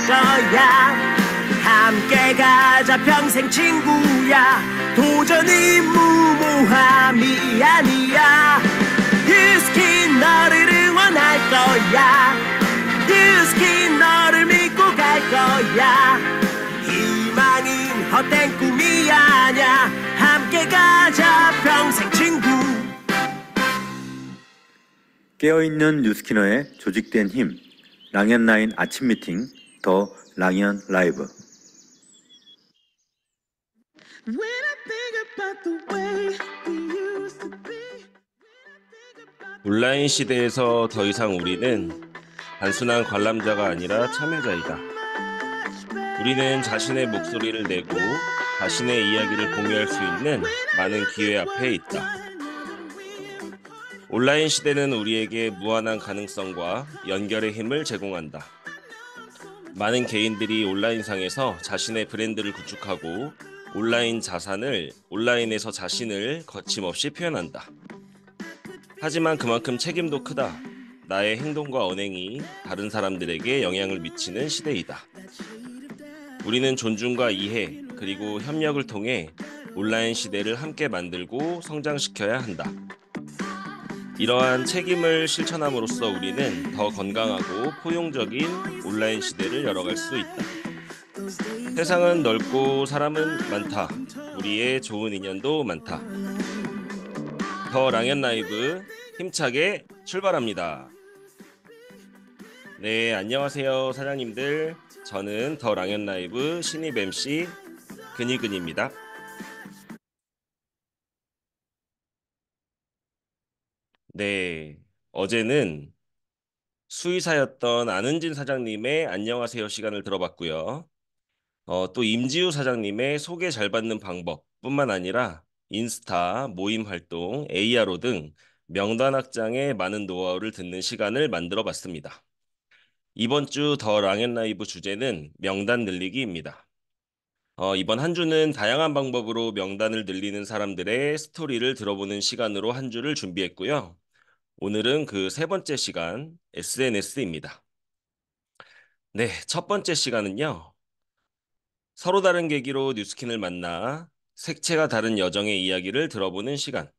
거야. 함께 가자 평생 친구야. 도전이 무모함이 아니야. 유스킨 너를 응원할 거야. 유스킨 너를 믿고 갈 거야. 희망은 헛된 꿈이 아냐. 함께 가자 평생 친구. 깨어있는 뉴스키너의 조직된 힘, 랑앤라인 아침 미팅, 더 랑앤 라이브. 온라인 시대에서 더 이상 우리는 단순한 관람자가 아니라 참여자이다. 우리는 자신의 목소리를 내고 자신의 이야기를 공유할 수 있는 많은 기회 앞에 있다. 온라인 시대는 우리에게 무한한 가능성과 연결의 힘을 제공한다. 많은 개인들이 온라인상에서 자신의 브랜드를 구축하고 온라인에서 자신을 거침없이 표현한다. 하지만 그만큼 책임도 크다. 나의 행동과 언행이 다른 사람들에게 영향을 미치는 시대이다. 우리는 존중과 이해, 그리고 협력을 통해 온라인 시대를 함께 만들고 성장시켜야 한다. 이러한 책임을 실천함으로써 우리는 더 건강하고 포용적인 온라인 시대를 열어갈 수 있다. 세상은 넓고 사람은 많다. 우리의 좋은 인연도 많다. 더 랑앤 라이브 힘차게 출발합니다. 네, 안녕하세요 사장님들. 저는 더 랑앤 라이브 신입 MC 근이근입니다. 네, 어제는 수의사였던 안은진 사장님의 안녕하세요 시간을 들어봤고요. 또 임지우 사장님의 소개 잘 받는 방법뿐만 아니라 인스타, 모임 활동, ARO 등 명단 확장의 많은 노하우를 듣는 시간을 만들어 봤습니다. 이번 주 더 랑앤라이브 주제는 명단 늘리기입니다. 이번 한 주는 다양한 방법으로 명단을 늘리는 사람들의 스토리를 들어보는 시간으로 한 주를 준비했고요. 오늘은 그 세 번째 시간, SNS입니다. 네, 첫 번째 시간은요. 서로 다른 계기로 뉴스킨을 만나 색채가 다른 여정의 이야기를 들어보는 시간.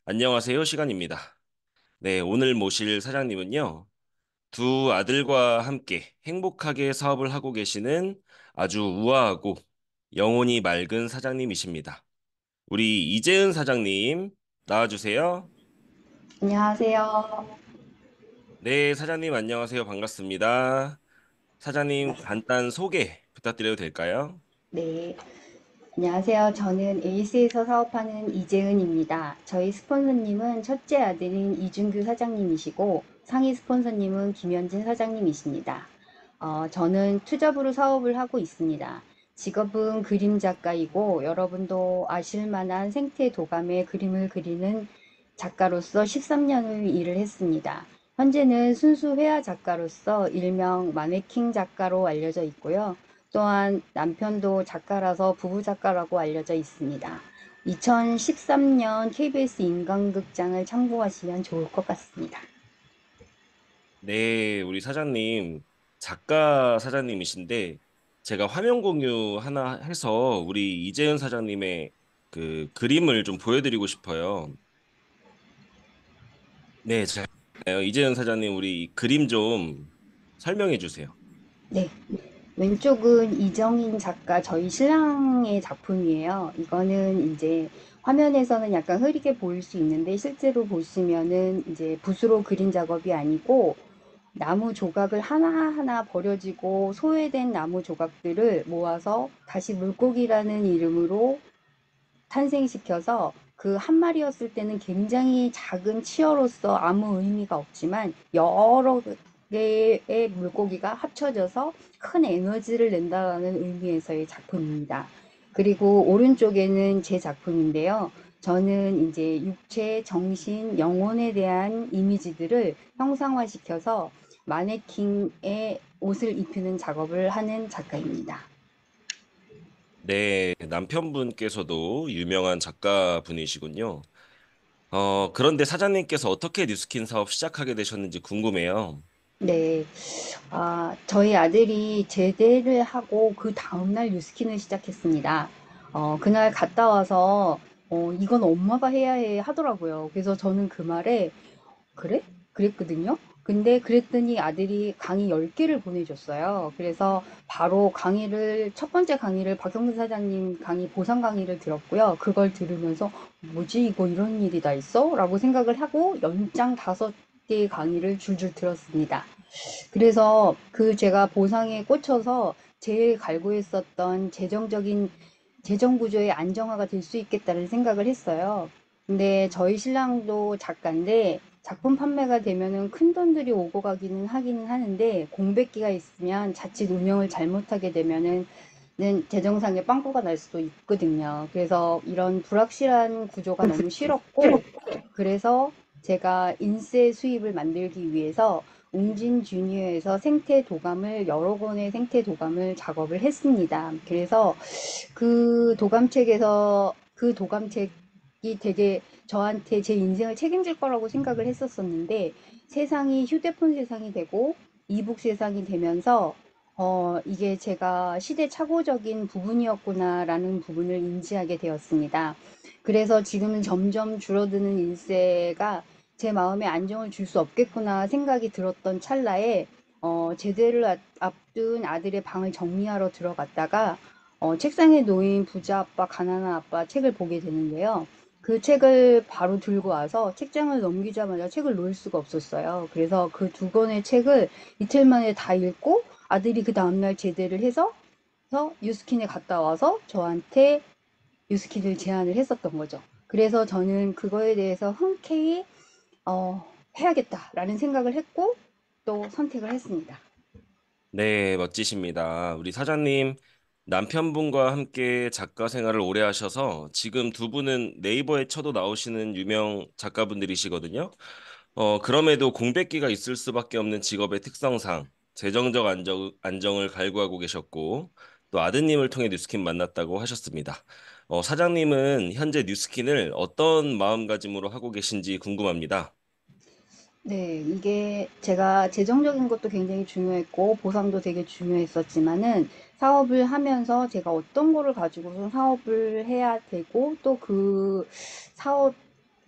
안녕하세요 시간입니다. 네, 오늘 모실 사장님은요. 두 아들과 함께 행복하게 사업을 하고 계시는 아주 우아하고 영혼이 맑은 사장님이십니다. 우리 이재은 사장님 나와주세요. 안녕하세요. 네, 사장님 안녕하세요. 반갑습니다. 사장님 간단 소개 부탁드려도 될까요? 네. 안녕하세요. 저는 에이스에서 사업하는 이재은입니다. 저희 스폰서님은 첫째 아들인 이준규 사장님이시고 상위 스폰서님은 김현진 사장님이십니다. 저는 투잡으로 사업을 하고 있습니다. 직업은 그림 작가이고 여러분도 아실 만한 생태 도감의 그림을 그리는 작가로서 13년을 일을 했습니다. 현재는 순수 회화 작가로서 일명 마네킹 작가로 알려져 있고요. 또한 남편도 작가라서 부부 작가라고 알려져 있습니다. 2013년 KBS 인간극장을 참고하시면 좋을 것 같습니다. 네, 우리 사장님 작가 사장님이신데 제가 화면 공유 하나 해서 우리 이재은 사장님의 그 그림을 좀 보여드리고 싶어요. 네, 이재은 사장님 우리 이 그림 좀 설명해 주세요. 네. 왼쪽은 이정인 작가 저희 신랑의 작품이에요. 이거는 이제 화면에서는 약간 흐리게 보일 수 있는데 실제로 보시면은 이제 붓으로 그린 작업이 아니고 나무 조각을 하나하나 버려지고 소외된 나무 조각들을 모아서 다시 물고기라는 이름으로 탄생시켜서 그 한 마리였을 때는 굉장히 작은 치어로서 아무 의미가 없지만 여러 개의 물고기가 합쳐져서 큰 에너지를 낸다는 의미에서의 작품입니다. 그리고 오른쪽에는 제 작품인데요. 저는 이제 육체, 정신, 영혼에 대한 이미지들을 형상화시켜서 마네킹에 옷을 입히는 작업을 하는 작가입니다. 네, 남편분께서도 유명한 작가분이시군요. 그런데 사장님께서 어떻게 뉴스킨 사업 시작하게 되셨는지 궁금해요. 네. 저희 아들이 제대를 하고 그 다음날 뉴스킨을 시작했습니다. 그날 갔다 와서, 이건 엄마가 해야 해 하더라고요. 그래서 저는 그 말에, 그래? 그랬거든요. 근데 그랬더니 아들이 강의 10개를 보내줬어요. 그래서 바로 첫 번째 강의를 박영근 사장님 강의, 보상 강의를 들었고요. 그걸 들으면서 뭐지, 이거 이런 일이 다 있어? 라고 생각을 하고 연장 5개의 강의를 줄줄 들었습니다. 그래서 그 제가 보상에 꽂혀서 제일 갈구했었던 재정 구조의 안정화가 될 수 있겠다는 생각을 했어요. 근데 저희 신랑도 작가인데 작품 판매가 되면은 큰 돈들이 오고 가기는 하기는 하는데 공백기가 있으면 자칫 운영을 잘못하게 되면은 재정상의 빵꾸가 날 수도 있거든요. 그래서 이런 불확실한 구조가 너무 싫었고, 그래서 제가 인세 수입을 만들기 위해서 웅진 주니어에서 생태 도감을 여러 권의 생태 도감을 작업을 했습니다. 그래서 그 도감책이 되게 저한테 제 인생을 책임질 거라고 생각을 했었었는데 세상이 휴대폰 세상이 되고 이북 세상이 되면서 이게 제가 시대착오적인 부분이었구나라는 부분을 인지하게 되었습니다. 그래서 지금은 점점 줄어드는 인세가 제 마음에 안정을 줄 수 없겠구나 생각이 들었던 찰나에 제대를 앞둔 아들의 방을 정리하러 들어갔다가 책상에 놓인 부자 아빠, 가난한 아빠 책을 보게 되는데요. 그 책을 바로 들고 와서 책장을 넘기자마자 책을 놓을 수가 없었어요. 그래서 그 두 권의 책을 이틀 만에 다 읽고 아들이 그 다음날 제대를 해서 뉴스킨에 갔다 와서 저한테 뉴스킨을 제안을 했었던 거죠. 그래서 저는 그거에 대해서 흔쾌히 해야겠다라는 생각을 했고 또 선택을 했습니다. 네, 멋지십니다. 우리 사장님 남편분과 함께 작가 생활을 오래 하셔서 지금 두 분은 네이버에 쳐도 나오시는 유명 작가분들이시거든요. 그럼에도 공백기가 있을 수밖에 없는 직업의 특성상 재정적 안정을 갈구하고 계셨고 또 아드님을 통해 뉴스킨 만났다고 하셨습니다. 사장님은 현재 뉴스킨을 어떤 마음가짐으로 하고 계신지 궁금합니다. 네, 이게 제가 재정적인 것도 굉장히 중요했고, 보상도 되게 중요했었지만은, 사업을 하면서 제가 어떤 거를 가지고서 사업을 해야 되고, 또 사업,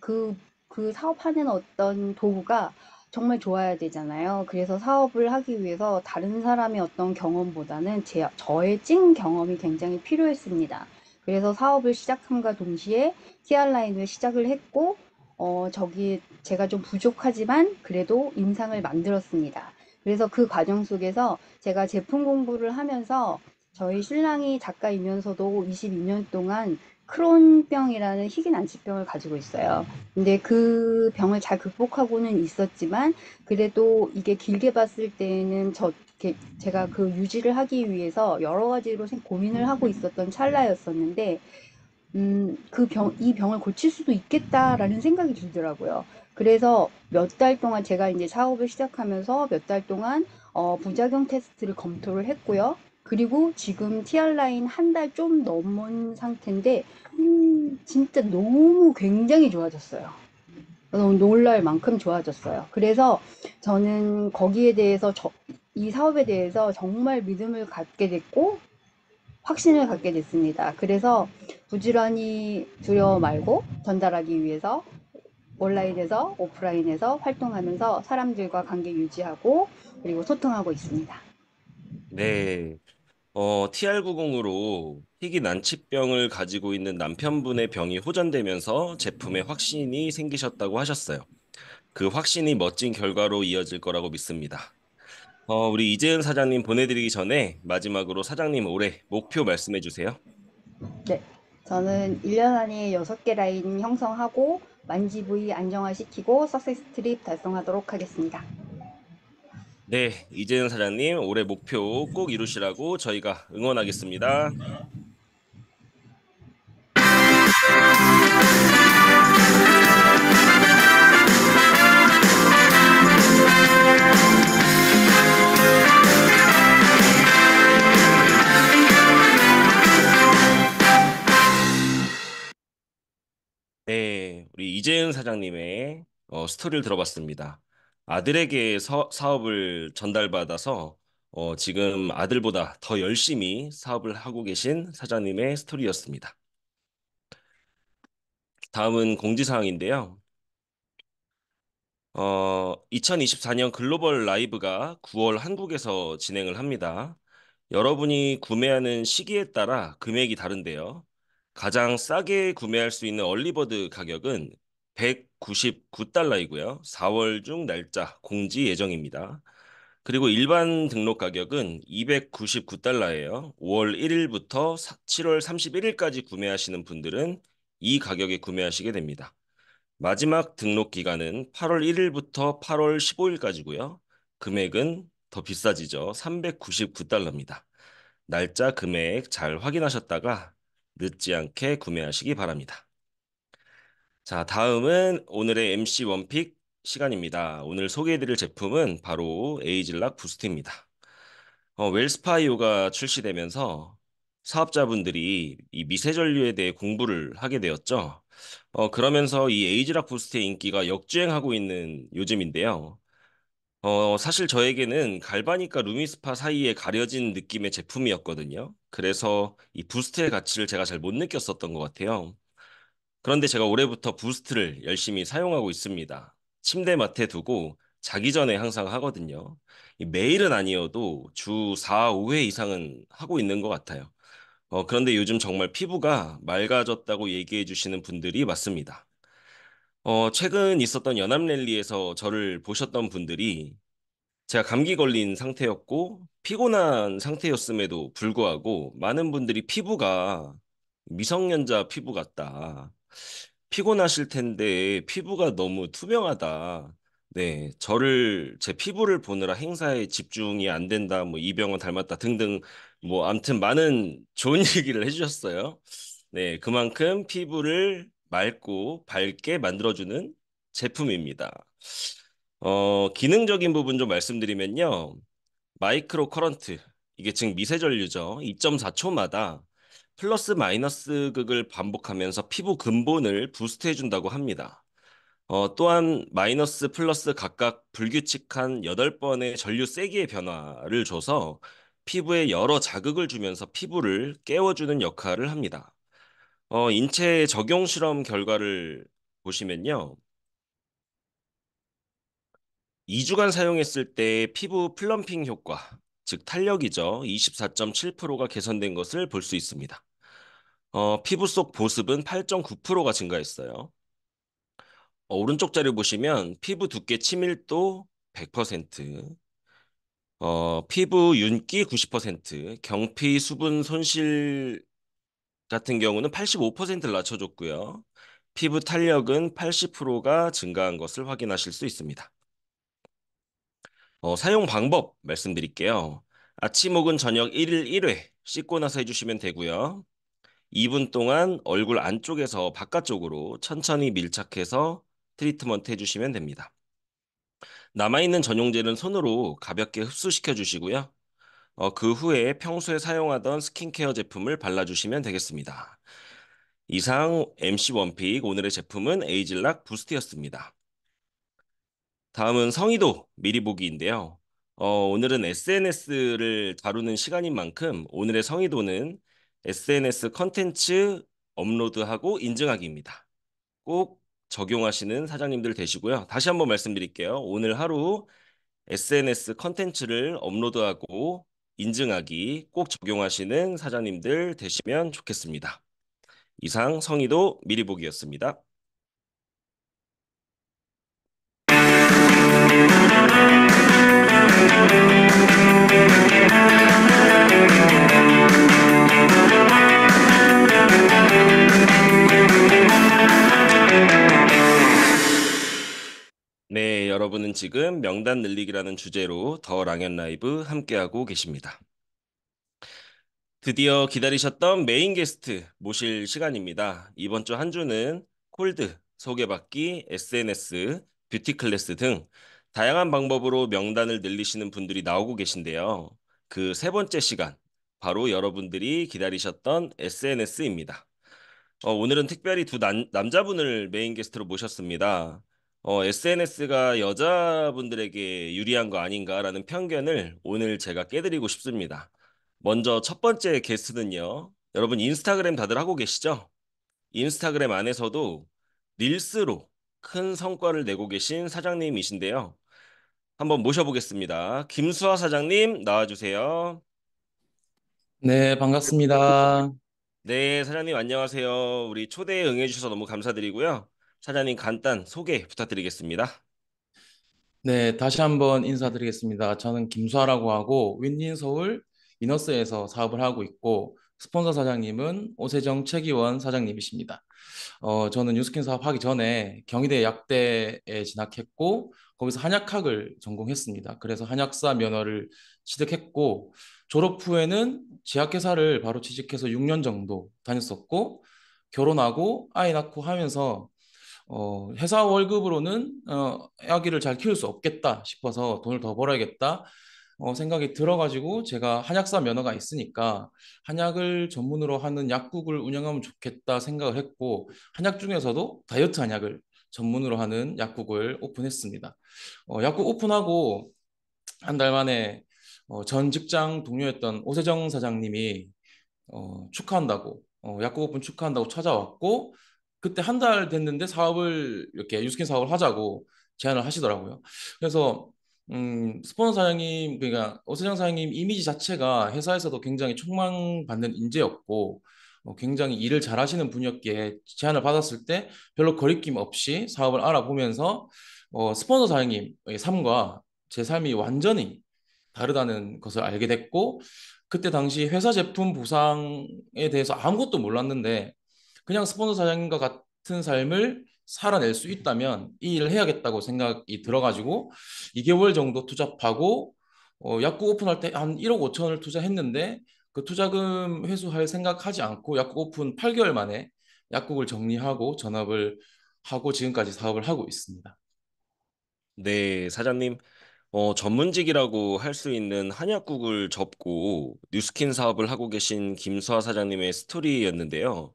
그, 그 사업하는 어떤 도구가 정말 좋아야 되잖아요. 그래서 사업을 하기 위해서 다른 사람의 어떤 경험보다는 저의 찐 경험이 굉장히 필요했습니다. 그래서 사업을 시작함과 동시에 TR라인을 시작을 했고, 저기 제가 좀 부족하지만 그래도 임상을 만들었습니다. 그래서 그 과정 속에서 제가 제품 공부를 하면서 저희 신랑이 작가이면서도 22년 동안 크론병이라는 희귀 난치병을 가지고 있어요. 근데 그 병을 잘 극복하고는 있었지만 그래도 이게 길게 봤을 때에는 제가 그 유지를 하기 위해서 여러 가지로 고민을 하고 있었던 찰나였었는데 이 병을 고칠 수도 있겠다라는 생각이 들더라고요. 그래서 몇 달 동안 제가 이제 사업을 시작하면서 몇 달 동안 부작용 테스트를 검토를 했고요. 그리고 지금 TR라인 한 달 좀 넘은 상태인데, 진짜 너무 굉장히 좋아졌어요. 너무 놀랄 만큼 좋아졌어요. 그래서 저는 이 사업에 대해서 정말 믿음을 갖게 됐고, 확신을 갖게 됐습니다. 그래서 부지런히 두려워 말고 전달하기 위해서 온라인에서 오프라인에서 활동하면서 사람들과 관계 유지하고 그리고 소통하고 있습니다. 네. TR90으로 희귀 난치병을 가지고 있는 남편분의 병이 호전되면서 제품에 확신이 생기셨다고 하셨어요. 그 확신이 멋진 결과로 이어질 거라고 믿습니다. 우리 이재은 사장님 보내드리기 전에 마지막으로 사장님 올해 목표 말씀해 주세요. 네. 저는 1년 안에 6개 라인 형성하고 만지 부위 안정화시키고 석세스 트립 달성하도록 하겠습니다. 네, 이재은 사장님 올해 목표 꼭 이루시라고 저희가 응원하겠습니다. 네, 우리 이재은 사장님의 스토리를 들어봤습니다. 아들에게 사업을 전달받아서 지금 아들보다 더 열심히 사업을 하고 계신 사장님의 스토리였습니다. 다음은 공지사항인데요. 2024년 글로벌 라이브가 9월 한국에서 진행을 합니다. 여러분이 구매하는 시기에 따라 금액이 다른데요. 가장 싸게 구매할 수 있는 얼리버드 가격은 199달러이고요. 4월 중 날짜 공지 예정입니다. 그리고 일반 등록 가격은 299달러예요. 5월 1일부터 7월 31일까지 구매하시는 분들은 이 가격에 구매하시게 됩니다. 마지막 등록 기간은 8월 1일부터 8월 15일까지고요. 금액은 더 비싸지죠. 399달러입니다. 날짜, 금액 잘 확인하셨다가 늦지 않게 구매하시기 바랍니다. 자, 다음은 오늘의 MC 원픽 시간입니다. 오늘 소개해드릴 제품은 바로 에이즐락 부스트입니다. 웰스파이오가 출시되면서 사업자분들이 이 미세전류에 대해 공부를 하게 되었죠. 그러면서 이 에이즐락 부스트의 인기가 역주행하고 있는 요즘인데요. 사실 저에게는 갈바닉과 루미스파 사이에 가려진 느낌의 제품이었거든요. 그래서 이 부스트의 가치를 제가 잘 못 느꼈었던 것 같아요. 그런데 제가 올해부터 부스트를 열심히 사용하고 있습니다. 침대맡에 두고 자기 전에 항상 하거든요. 매일은 아니어도 주 4, 5회 이상은 하고 있는 것 같아요. 그런데 요즘 정말 피부가 맑아졌다고 얘기해 주시는 분들이 많습니다. 최근 있었던 연합 랠리에서 저를 보셨던 분들이 제가 감기 걸린 상태였고 피곤한 상태였음에도 불구하고 많은 분들이 피부가 미성년자 피부 같다. 피곤하실 텐데 피부가 너무 투명하다. 네, 제 피부를 보느라 행사에 집중이 안 된다. 뭐 이병헌 닮았다 등등 뭐 아무튼 많은 좋은 얘기를 해주셨어요. 네, 그만큼 피부를 맑고 밝게 만들어주는 제품입니다. 기능적인 부분 좀 말씀드리면요. 마이크로 커런트, 이게 즉 미세전류죠. 2.4초마다 플러스 마이너스 극을 반복하면서 피부 근본을 부스트해준다고 합니다. 또한 마이너스 플러스 각각 불규칙한 8번의 전류 세기의 변화를 줘서 피부에 여러 자극을 주면서 피부를 깨워주는 역할을 합니다. 인체 적용 실험 결과를 보시면요. 2주간 사용했을 때 피부 플럼핑 효과, 즉 탄력이죠. 24.7%가 개선된 것을 볼 수 있습니다. 피부 속 보습은 8.9%가 증가했어요. 오른쪽 자료 보시면 피부 두께 치밀도 100%, 피부 윤기 90%, 경피 수분 손실 같은 경우는 85%를 낮춰줬고요. 피부 탄력은 80%가 증가한 것을 확인하실 수 있습니다. 사용 방법 말씀드릴게요. 아침 혹은 저녁 1일 1회 씻고 나서 해주시면 되고요. 2분 동안 얼굴 안쪽에서 바깥쪽으로 천천히 밀착해서 트리트먼트 해주시면 됩니다. 남아있는 전용젤은 손으로 가볍게 흡수시켜 주시고요. 그 후에 평소에 사용하던 스킨케어 제품을 발라주시면 되겠습니다. 이상 MC 원픽 오늘의 제품은 에이즐락 부스트였습니다. 다음은 성의도 미리 보기인데요. 오늘은 SNS를 다루는 시간인 만큼 오늘의 성의도는 SNS 컨텐츠 업로드하고 인증하기입니다. 꼭 적용하시는 사장님들 되시고요. 다시 한번 말씀드릴게요. 오늘 하루 SNS 컨텐츠를 업로드하고 인증하기 꼭 적용하시는 사장님들 되시면 좋겠습니다. 이상 성의도 미리 보기였습니다. 네, 여러분은 지금 명단 늘리기라는 주제로 더 랑연 라이브 함께하고 계십니다. 드디어 기다리셨던 메인 게스트 모실 시간입니다. 이번 주 한 주는 콜드, 소개받기, SNS, 뷰티 클래스 등 다양한 방법으로 명단을 늘리시는 분들이 나오고 계신데요. 그 세 번째 시간, 바로 여러분들이 기다리셨던 SNS입니다. 오늘은 특별히 두 남자분을 메인 게스트로 모셨습니다. SNS가 여자분들에게 유리한 거 아닌가라는 편견을 오늘 제가 깨드리고 싶습니다. 먼저 첫 번째 게스트는요. 여러분 인스타그램 다들 하고 계시죠? 인스타그램 안에서도 릴스로 큰 성과를 내고 계신 사장님이신데요. 한번 모셔보겠습니다. 김수아 사장님 나와주세요. 네, 반갑습니다. 네, 사장님 안녕하세요. 우리 초대에 응해주셔서 너무 감사드리고요. 사장님 간단 소개 부탁드리겠습니다. 네, 다시 한번 인사드리겠습니다. 저는 김수아라고 하고 윈윈 서울 이너스에서 사업을 하고 있고 스폰서 사장님은 오세정 최기원 사장님이십니다. 저는 뉴스킨 사업하기 전에 경희대 약대에 진학했고 거기서 한약학을 전공했습니다. 그래서 한약사 면허를 취득했고 졸업 후에는 제약회사를 바로 취직해서 6년 정도 다녔었고 결혼하고 아이 낳고 하면서 회사 월급으로는 아기를 잘 키울 수 없겠다 싶어서 돈을 더 벌어야겠다 생각이 들어가지고 제가 한약사 면허가 있으니까 한약을 전문으로 하는 약국을 운영하면 좋겠다 생각을 했고 한약 중에서도 다이어트 한약을 전문으로 하는 약국을 오픈했습니다. 약국 오픈하고 한 달 만에 전 직장 동료였던 오세정 사장님이 축하한다고 약국 오픈 축하한다고 찾아왔고 그때 한 달 됐는데 사업을 이렇게 유스킨 사업을 하자고 제안을 하시더라고요. 그래서 스폰서 사장님 그러니까 오세정 사장님 이미지 자체가 회사에서도 굉장히 촉망받는 인재였고 굉장히 일을 잘하시는 분이었기에 제안을 받았을 때 별로 거리낌 없이 사업을 알아보면서 스폰서 사장님의 삶과 제 삶이 완전히 다르다는 것을 알게 됐고 그때 당시 회사 제품 보상에 대해서 아무것도 몰랐는데 그냥 스폰서 사장님과 같은 삶을 살아낼 수 있다면 이 일을 해야겠다고 생각이 들어가지고 2개월 정도 투잡하고 약국 오픈할 때 한 1억 5천을 투자했는데 그 투자금 회수할 생각하지 않고 약국 오픈 8개월 만에 약국을 정리하고 전업을 하고 지금까지 사업을 하고 있습니다. 네, 사장님. 전문직이라고 할 수 있는 한약국을 접고 뉴스킨 사업을 하고 계신 김수아 사장님의 스토리였는데요.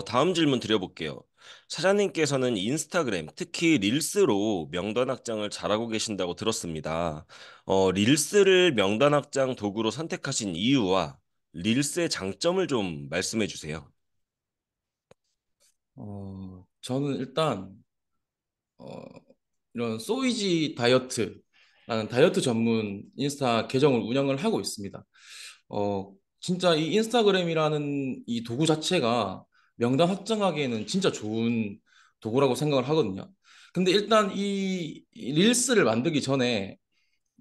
다음 질문 드려볼게요. 사장님께서는 인스타그램, 특히 릴스로 명단 확장을 잘하고 계신다고 들었습니다. 릴스를 명단 확장 도구로 선택하신 이유와 릴스의 장점을 좀 말씀해 주세요. 저는 일단 어, 이런 소이지 다이어트라는 다이어트 전문 인스타 계정을 운영을 하고 있습니다. 진짜 이 인스타그램이라는 이 도구 자체가 명단 확장하기에는 진짜 좋은 도구라고 생각을 하거든요. 근데 일단 이 릴스를 만들기 전에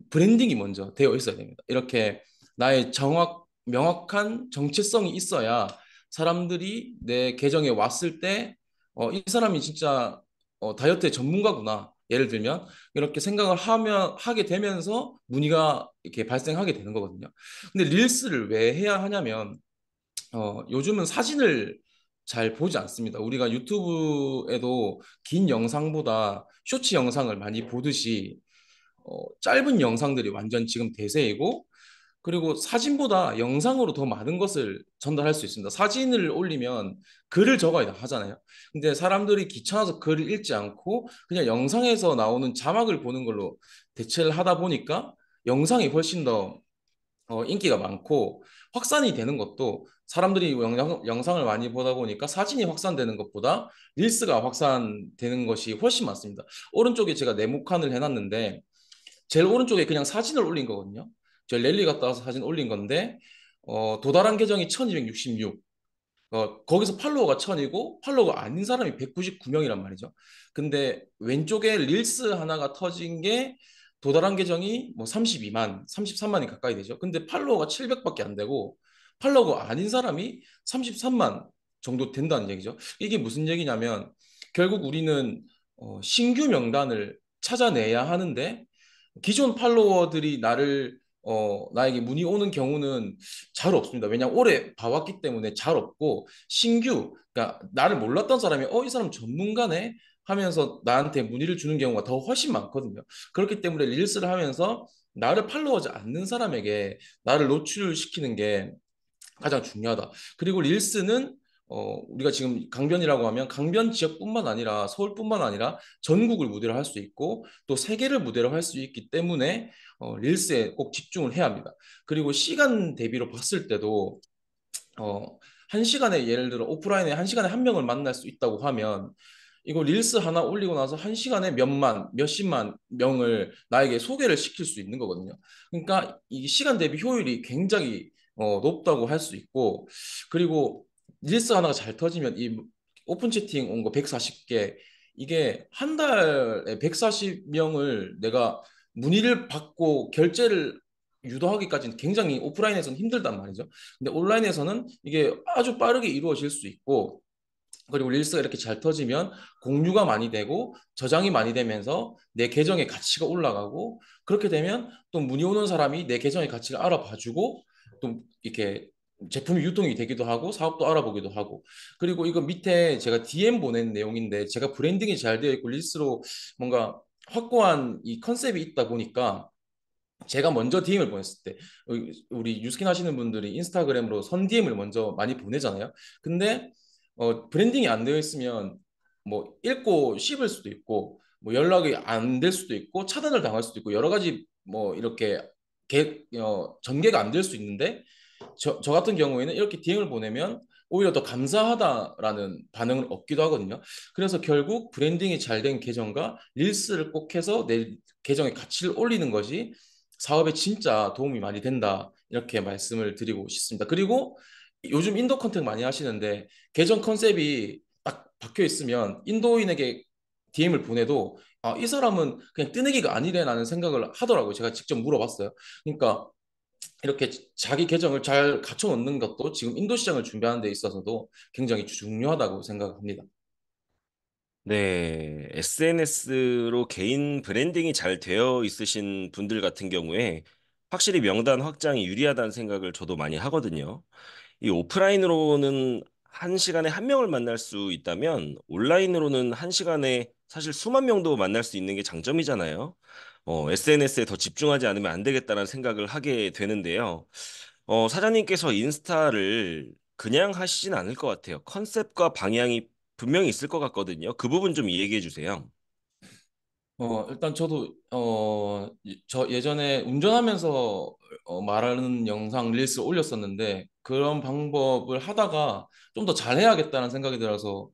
브랜딩이 먼저 되어 있어야 됩니다. 이렇게 나의 명확한 정체성이 있어야 사람들이 내 계정에 왔을 때, 이 사람이 진짜 다이어트의 전문가구나. 예를 들면 이렇게 생각을 하게 되면서 문의가 이렇게 발생하게 되는 거거든요. 근데 릴스를 왜 해야 하냐면 요즘은 사진을 잘 보지 않습니다. 우리가 유튜브에도 긴 영상보다 쇼츠 영상을 많이 보듯이 짧은 영상들이 완전 지금 대세이고 그리고 사진보다 영상으로 더 많은 것을 전달할 수 있습니다. 사진을 올리면 글을 적어야 하잖아요. 근데 사람들이 귀찮아서 글을 읽지 않고 그냥 영상에서 나오는 자막을 보는 걸로 대체를 하다 보니까 영상이 훨씬 더 인기가 많고 확산이 되는 것도 사람들이 영상을 많이 보다 보니까 사진이 확산되는 것보다 릴스가 확산되는 것이 훨씬 많습니다. 오른쪽에 제가 네모칸을 해놨는데 제일 오른쪽에 그냥 사진을 올린 거거든요. 저 랠리 갔다 와서 사진 올린 건데 도달한 계정이 1266. 거기서 팔로워가 1000이고 팔로워가 아닌 사람이 199명이란 말이죠. 근데 왼쪽에 릴스 하나가 터진 게 도달한 계정이 뭐 32만, 33만이 가까이 되죠. 근데 팔로워가 700밖에 안 되고 팔로워가 아닌 사람이 33만 정도 된다는 얘기죠. 이게 무슨 얘기냐면 결국 우리는 신규 명단을 찾아내야 하는데 기존 팔로워들이 나에게 문의 오는 경우는 잘 없습니다. 왜냐하면 오래 봐왔기 때문에 잘 없고 신규, 그러니까 나를 몰랐던 사람이 이 사람 전문가네 하면서 나한테 문의를 주는 경우가 더 훨씬 많거든요. 그렇기 때문에 릴스를 하면서 나를 팔로우하지 않는 사람에게 나를 노출시키는 게 가장 중요하다. 그리고 릴스는 우리가 지금 강변이라고 하면 강변 지역뿐만 아니라 서울뿐만 아니라 전국을 무대로 할 수 있고 또 세계를 무대로 할 수 있기 때문에 릴스에 꼭 집중을 해야 합니다. 그리고 시간 대비로 봤을 때도 한 시간에 예를 들어 오프라인에 한 시간에 한 명을 만날 수 있다고 하면 이거 릴스 하나 올리고 나서 한 시간에 몇만, 몇십만 명을 나에게 소개를 시킬 수 있는 거거든요. 그러니까 이 시간 대비 효율이 굉장히 높다고 할 수 있고 그리고 릴스 하나가 잘 터지면 이 오픈 채팅 온 거 140개 이게 한 달에 140명을 내가 문의를 받고 결제를 유도하기까지는 굉장히 오프라인에서는 힘들단 말이죠. 근데 온라인에서는 이게 아주 빠르게 이루어질 수 있고 그리고 릴스가 이렇게 잘 터지면 공유가 많이 되고 저장이 많이 되면서 내 계정의 가치가 올라가고 그렇게 되면 또 문의 오는 사람이 내 계정의 가치를 알아봐주고 또 이렇게 제품이 유통이 되기도 하고 사업도 알아보기도 하고 그리고 이거 밑에 제가 DM 보낸 내용인데 제가 브랜딩이 잘 되어 있고 릴스로 뭔가 확고한 이 컨셉이 있다 보니까 제가 먼저 DM을 보냈을 때 우리 뉴스킨 하시는 분들이 인스타그램으로 선 DM을 먼저 많이 보내잖아요. 근데 브랜딩이 안 되어 있으면 뭐 읽고 씹을 수도 있고 뭐 연락이 안 될 수도 있고 차단을 당할 수도 있고 여러 가지 뭐 이렇게 전개가 안 될 수 있는데 저 같은 경우에는 이렇게 DM을 보내면 오히려 더 감사하다라는 반응을 얻기도 하거든요. 그래서 결국 브랜딩이 잘 된 계정과 릴스를 꼭 해서 내 계정의 가치를 올리는 것이 사업에 진짜 도움이 많이 된다. 이렇게 말씀을 드리고 싶습니다. 그리고 요즘 인도 컨택 많이 하시는데 계정 컨셉이 딱 박혀 있으면 인도인에게 DM을 보내도 이 사람은 그냥 뜨내기가 아니래라는 생각을 하더라고요. 제가 직접 물어봤어요. 그러니까 이렇게 자기 계정을 잘 갖춰 놓는 것도 지금 인도 시장을 준비하는 데 있어서도 굉장히 중요하다고 생각합니다. 네, SNS로 개인 브랜딩이 잘 되어 있으신 분들 같은 경우에 확실히 명단 확장이 유리하다는 생각을 저도 많이 하거든요. 이 오프라인으로는 한 시간에 한 명을 만날 수 있다면 온라인으로는 한 시간에 사실 수만 명도 만날 수 있는 게 장점이잖아요. SNS에 더 집중하지 않으면 안 되겠다는 생각을 하게 되는데요. 사장님께서 인스타를 그냥 하시진 않을 것 같아요. 컨셉과 방향이 분명히 있을 것 같거든요. 그 부분 좀 이야기해 주세요. 일단 저도 저 예전에 운전하면서 말하는 영상 릴스 올렸었는데 그런 방법을 하다가 좀 더 잘해야겠다는 생각이 들어서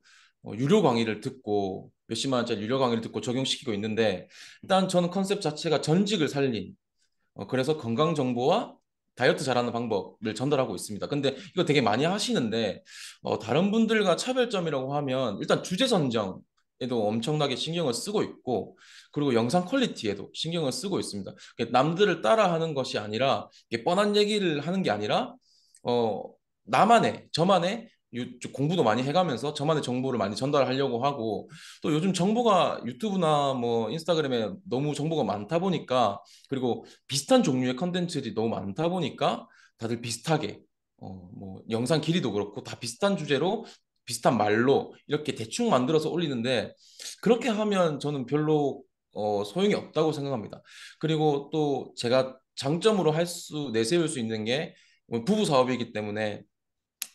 유료 강의를 듣고 몇십만 원짜리 유료 강의를 듣고 적용시키고 있는데 일단 저는 컨셉 자체가 전직을 살린 그래서 건강 정보와 다이어트 잘하는 방법을 전달하고 있습니다. 근데 이거 되게 많이 하시는데 다른 분들과 차별점이라고 하면 일단 주제 선정에도 엄청나게 신경을 쓰고 있고 그리고 영상 퀄리티에도 신경을 쓰고 있습니다. 남들을 따라하는 것이 아니라 이게 뻔한 얘기를 하는 게 아니라 어, 저만의 공부도 많이 해가면서 저만의 정보를 많이 전달하려고 하고 또 요즘 정보가 유튜브나 뭐 인스타그램에 너무 정보가 많다 보니까 그리고 비슷한 종류의 컨텐츠들이 너무 많다 보니까 다들 비슷하게 뭐 영상 길이도 그렇고 다 비슷한 주제로 비슷한 말로 이렇게 대충 만들어서 올리는데 그렇게 하면 저는 별로 소용이 없다고 생각합니다. 그리고 또 제가 장점으로 내세울 수 있는 게 부부 사업이기 때문에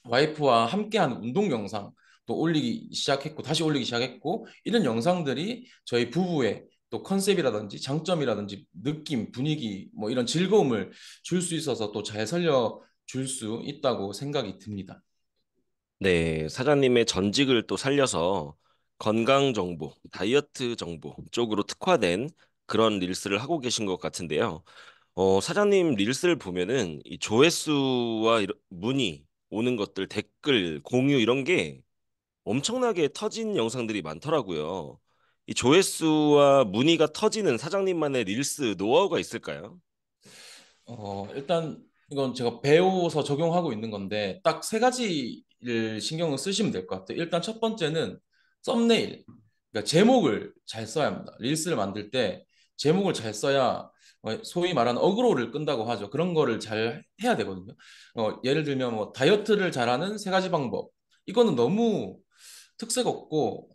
와이프와 함께하는 운동 영상 또 올리기 시작했고 다시 올리기 시작했고 이런 영상들이 저희 부부의 또 컨셉이라든지 장점이라든지 느낌, 분위기 뭐 이런 즐거움을 줄 수 있어서 또 잘 살려 줄 수 있다고 생각이 듭니다. 네, 사장님의 전직을 또 살려서 건강 정보, 다이어트 정보 쪽으로 특화된 그런 릴스를 하고 계신 것 같은데요. 사장님 릴스를 보면은 이 조회수와 문의 오는 것들, 댓글, 공유 이런 게 엄청나게 터진 영상들이 많더라고요. 이 조회수와 문의가 터지는 사장님만의 릴스 노하우가 있을까요? 일단 이건 제가 배워서 적용하고 있는 건데 딱 세 가지를 신경을 쓰시면 될 것 같아요. 일단 첫 번째는 썸네일, 그러니까 제목을 잘 써야 합니다. 릴스를 만들 때 제목을 잘 써야 소위 말하는 어그로를 끈다고 하죠. 그런 거를 잘 해야 되거든요. 예를 들면 뭐 다이어트를 잘하는 세 가지 방법. 이거는 너무 특색 없고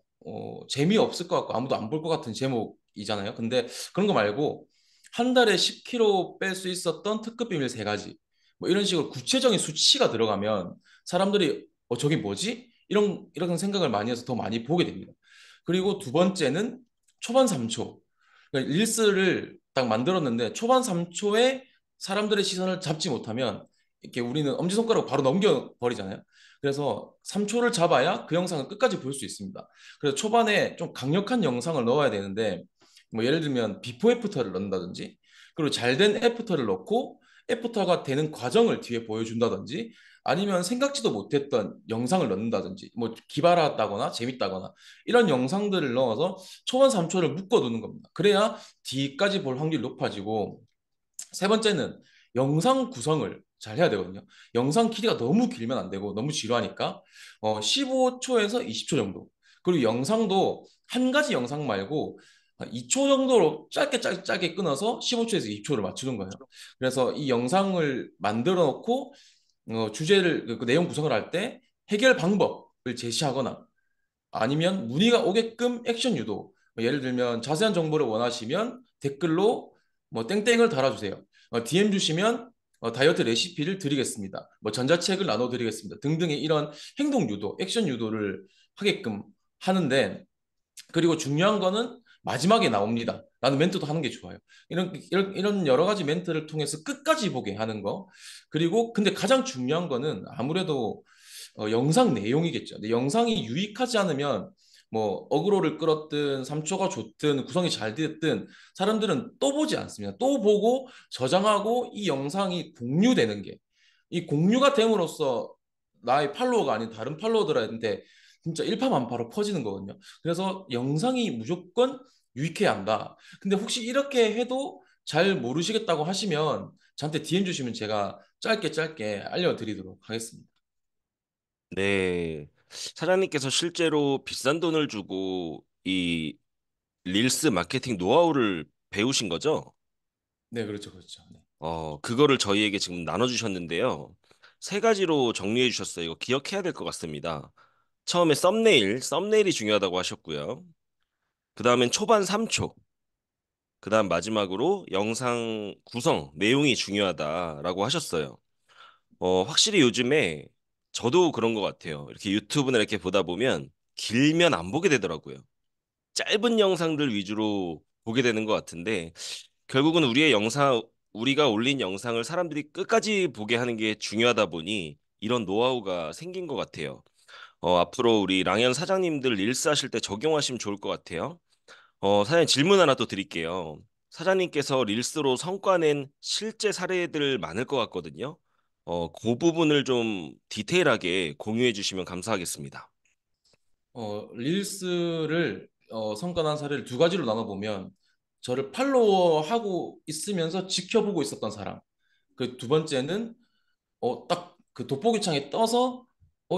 재미없을 것 같고 아무도 안 볼 것 같은 제목이잖아요. 근데 그런 거 말고 한 달에 10kg 뺄 수 있었던 특급 비밀 세 가지. 뭐 이런 식으로 구체적인 수치가 들어가면 사람들이 저게 뭐지? 이런 생각을 많이 해서 더 많이 보게 됩니다. 그리고 두 번째는 초반 3초. 그러니까 릴스를 딱 만들었는데 초반 3초에 사람들의 시선을 잡지 못하면 이렇게 우리는 엄지손가락 바로 넘겨버리잖아요. 그래서 3초를 잡아야 그 영상을 끝까지 볼 수 있습니다. 그래서 초반에 좀 강력한 영상을 넣어야 되는데 뭐 예를 들면 비포 애프터를 넣는다든지 그리고 잘 된 애프터를 넣고 애프터가 되는 과정을 뒤에 보여준다든지 아니면 생각지도 못했던 영상을 넣는다든지 뭐 기발하다거나 재밌다거나 이런 영상들을 넣어서 초반 3초를 묶어두는 겁니다. 그래야 뒤까지 볼 확률이 높아지고 세 번째는 영상 구성을 잘 해야 되거든요. 영상 길이가 너무 길면 안 되고 너무 지루하니까 15초에서 20초 정도. 그리고 영상도 한 가지 영상 말고 2초 정도로 짧게 끊어서 15초에서 20초를 맞추는 거예요. 그래서 이 영상을 만들어 놓고 주제를 그 내용 구성을 할 때 해결 방법을 제시하거나 아니면 문의가 오게끔 액션 유도. 뭐 예를 들면 자세한 정보를 원하시면 댓글로 뭐 땡땡을 달아주세요. DM 주시면 다이어트 레시피를 드리겠습니다. 뭐 전자책을 나눠드리겠습니다. 등등의 이런 행동 유도, 액션 유도를 하게끔 하는데 그리고 중요한 거는 마지막에 나옵니다. 라는 멘트도 하는 게 좋아요. 이런 여러 가지 멘트를 통해서 끝까지 보게 하는 거. 그리고 근데 가장 중요한 거는 아무래도 영상 내용이겠죠. 근데 영상이 유익하지 않으면 뭐 어그로를 끌었든 3초가 좋든 구성이 잘 됐든 사람들은 또 보지 않습니다. 또 보고 저장하고 이 영상이 공유되는 게 이 공유가 됨으로써 나의 팔로워가 아닌 다른 팔로워들한테 진짜 일파만파로 퍼지는 거거든요. 그래서 영상이 무조건 유익해야 한다. 근데 혹시 이렇게 해도 잘 모르시겠다고 하시면 저한테 DM 주시면 제가 짧게 알려드리도록 하겠습니다. 네. 사장님께서 실제로 비싼 돈을 주고 이 릴스 마케팅 노하우를 배우신 거죠? 네, 그렇죠, 그렇죠. 네. 그거를 저희에게 지금 나눠주셨는데요. 세 가지로 정리해 주셨어요. 이거 기억해야 될 것 같습니다. 처음에 썸네일이 중요하다고 하셨고요. 그 다음엔 초반 3초. 그 다음 마지막으로 영상 구성, 내용이 중요하다라고 하셨어요. 확실히 요즘에 저도 그런 것 같아요. 이렇게 유튜브나 이렇게 보다 보면 길면 안 보게 되더라고요. 짧은 영상들 위주로 보게 되는 것 같은데 결국은 우리가 올린 영상을 사람들이 끝까지 보게 하는 게 중요하다 보니 이런 노하우가 생긴 것 같아요. 앞으로 우리 랑연 사장님들 릴스 하실 때 적용하시면 좋을 것 같아요. 사장님 질문 하나 또 드릴게요. 사장님께서 릴스로 성과 낸 실제 사례들 많을 것 같거든요. 그 부분을 좀 디테일하게 공유해 주시면 감사하겠습니다. 릴스를 성과난 사례를 두 가지로 나눠보면 저를 팔로워하고 있으면서 지켜보고 있었던 사람. 그 두 번째는 딱 그 돋보기창에 떠서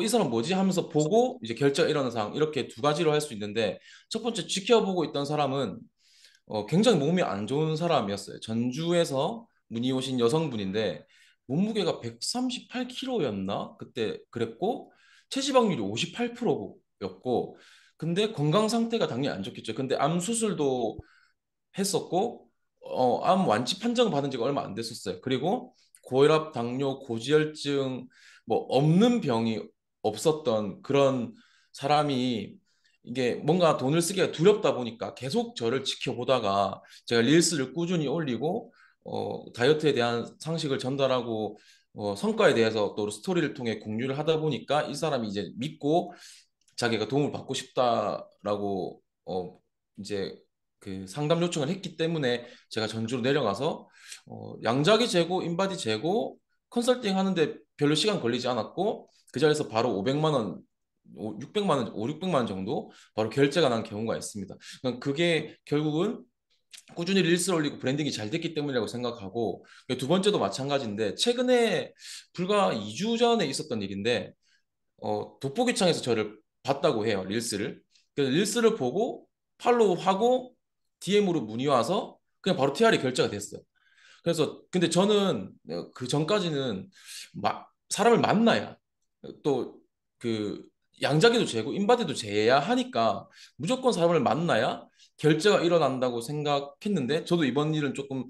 이 사람 뭐지 하면서 보고 이제 결제가 일어나는 상황 이렇게 두 가지로 할 수 있는데 첫 번째 지켜보고 있던 사람은 굉장히 몸이 안 좋은 사람이었어요. 전주에서 문의 오신 여성분인데 몸무게가 138kg였나? 그때 그랬고 체지방률이 58%였고 근데 건강 상태가 당연히 안 좋겠죠. 근데 암 수술도 했었고 암 완치 판정 받은 지가 얼마 안 됐었어요. 그리고 고혈압, 당뇨, 고지혈증 뭐 없는 병이 없었던 그런 사람이 이게 뭔가 돈을 쓰기가 두렵다 보니까 계속 저를 지켜보다가 제가 릴스를 꾸준히 올리고 다이어트에 대한 상식을 전달하고 성과에 대해서 또 스토리를 통해 공유를 하다 보니까 이 사람이 이제 믿고 자기가 도움을 받고 싶다라고 이제 그 상담 요청을 했기 때문에 제가 전주로 내려가서 양자기 재고, 인바디 재고, 컨설팅 하는데 별로 시간 걸리지 않았고 그 자리에서 바로 500만 원, 600만 원, 600만 원 정도 바로 결제가 난 경우가 있습니다. 그러니까 그게 결국은 꾸준히 릴스를 올리고 브랜딩이 잘 됐기 때문이라고 생각하고 두 번째도 마찬가지인데 최근에 불과 2주 전에 있었던 일인데 돋보기창에서 저를 봤다고 해요. 릴스를. 그래서 릴스를 보고 팔로우하고 DM으로 문의 와서 그냥 바로 TR이 결제가 됐어요. 그래서 근데 저는 그 전까지는 사람을 만나야 또 그 양자기도 재고 인바디도 재야 하니까 무조건 사람을 만나야 결제가 일어난다고 생각했는데 저도 이번 일은 조금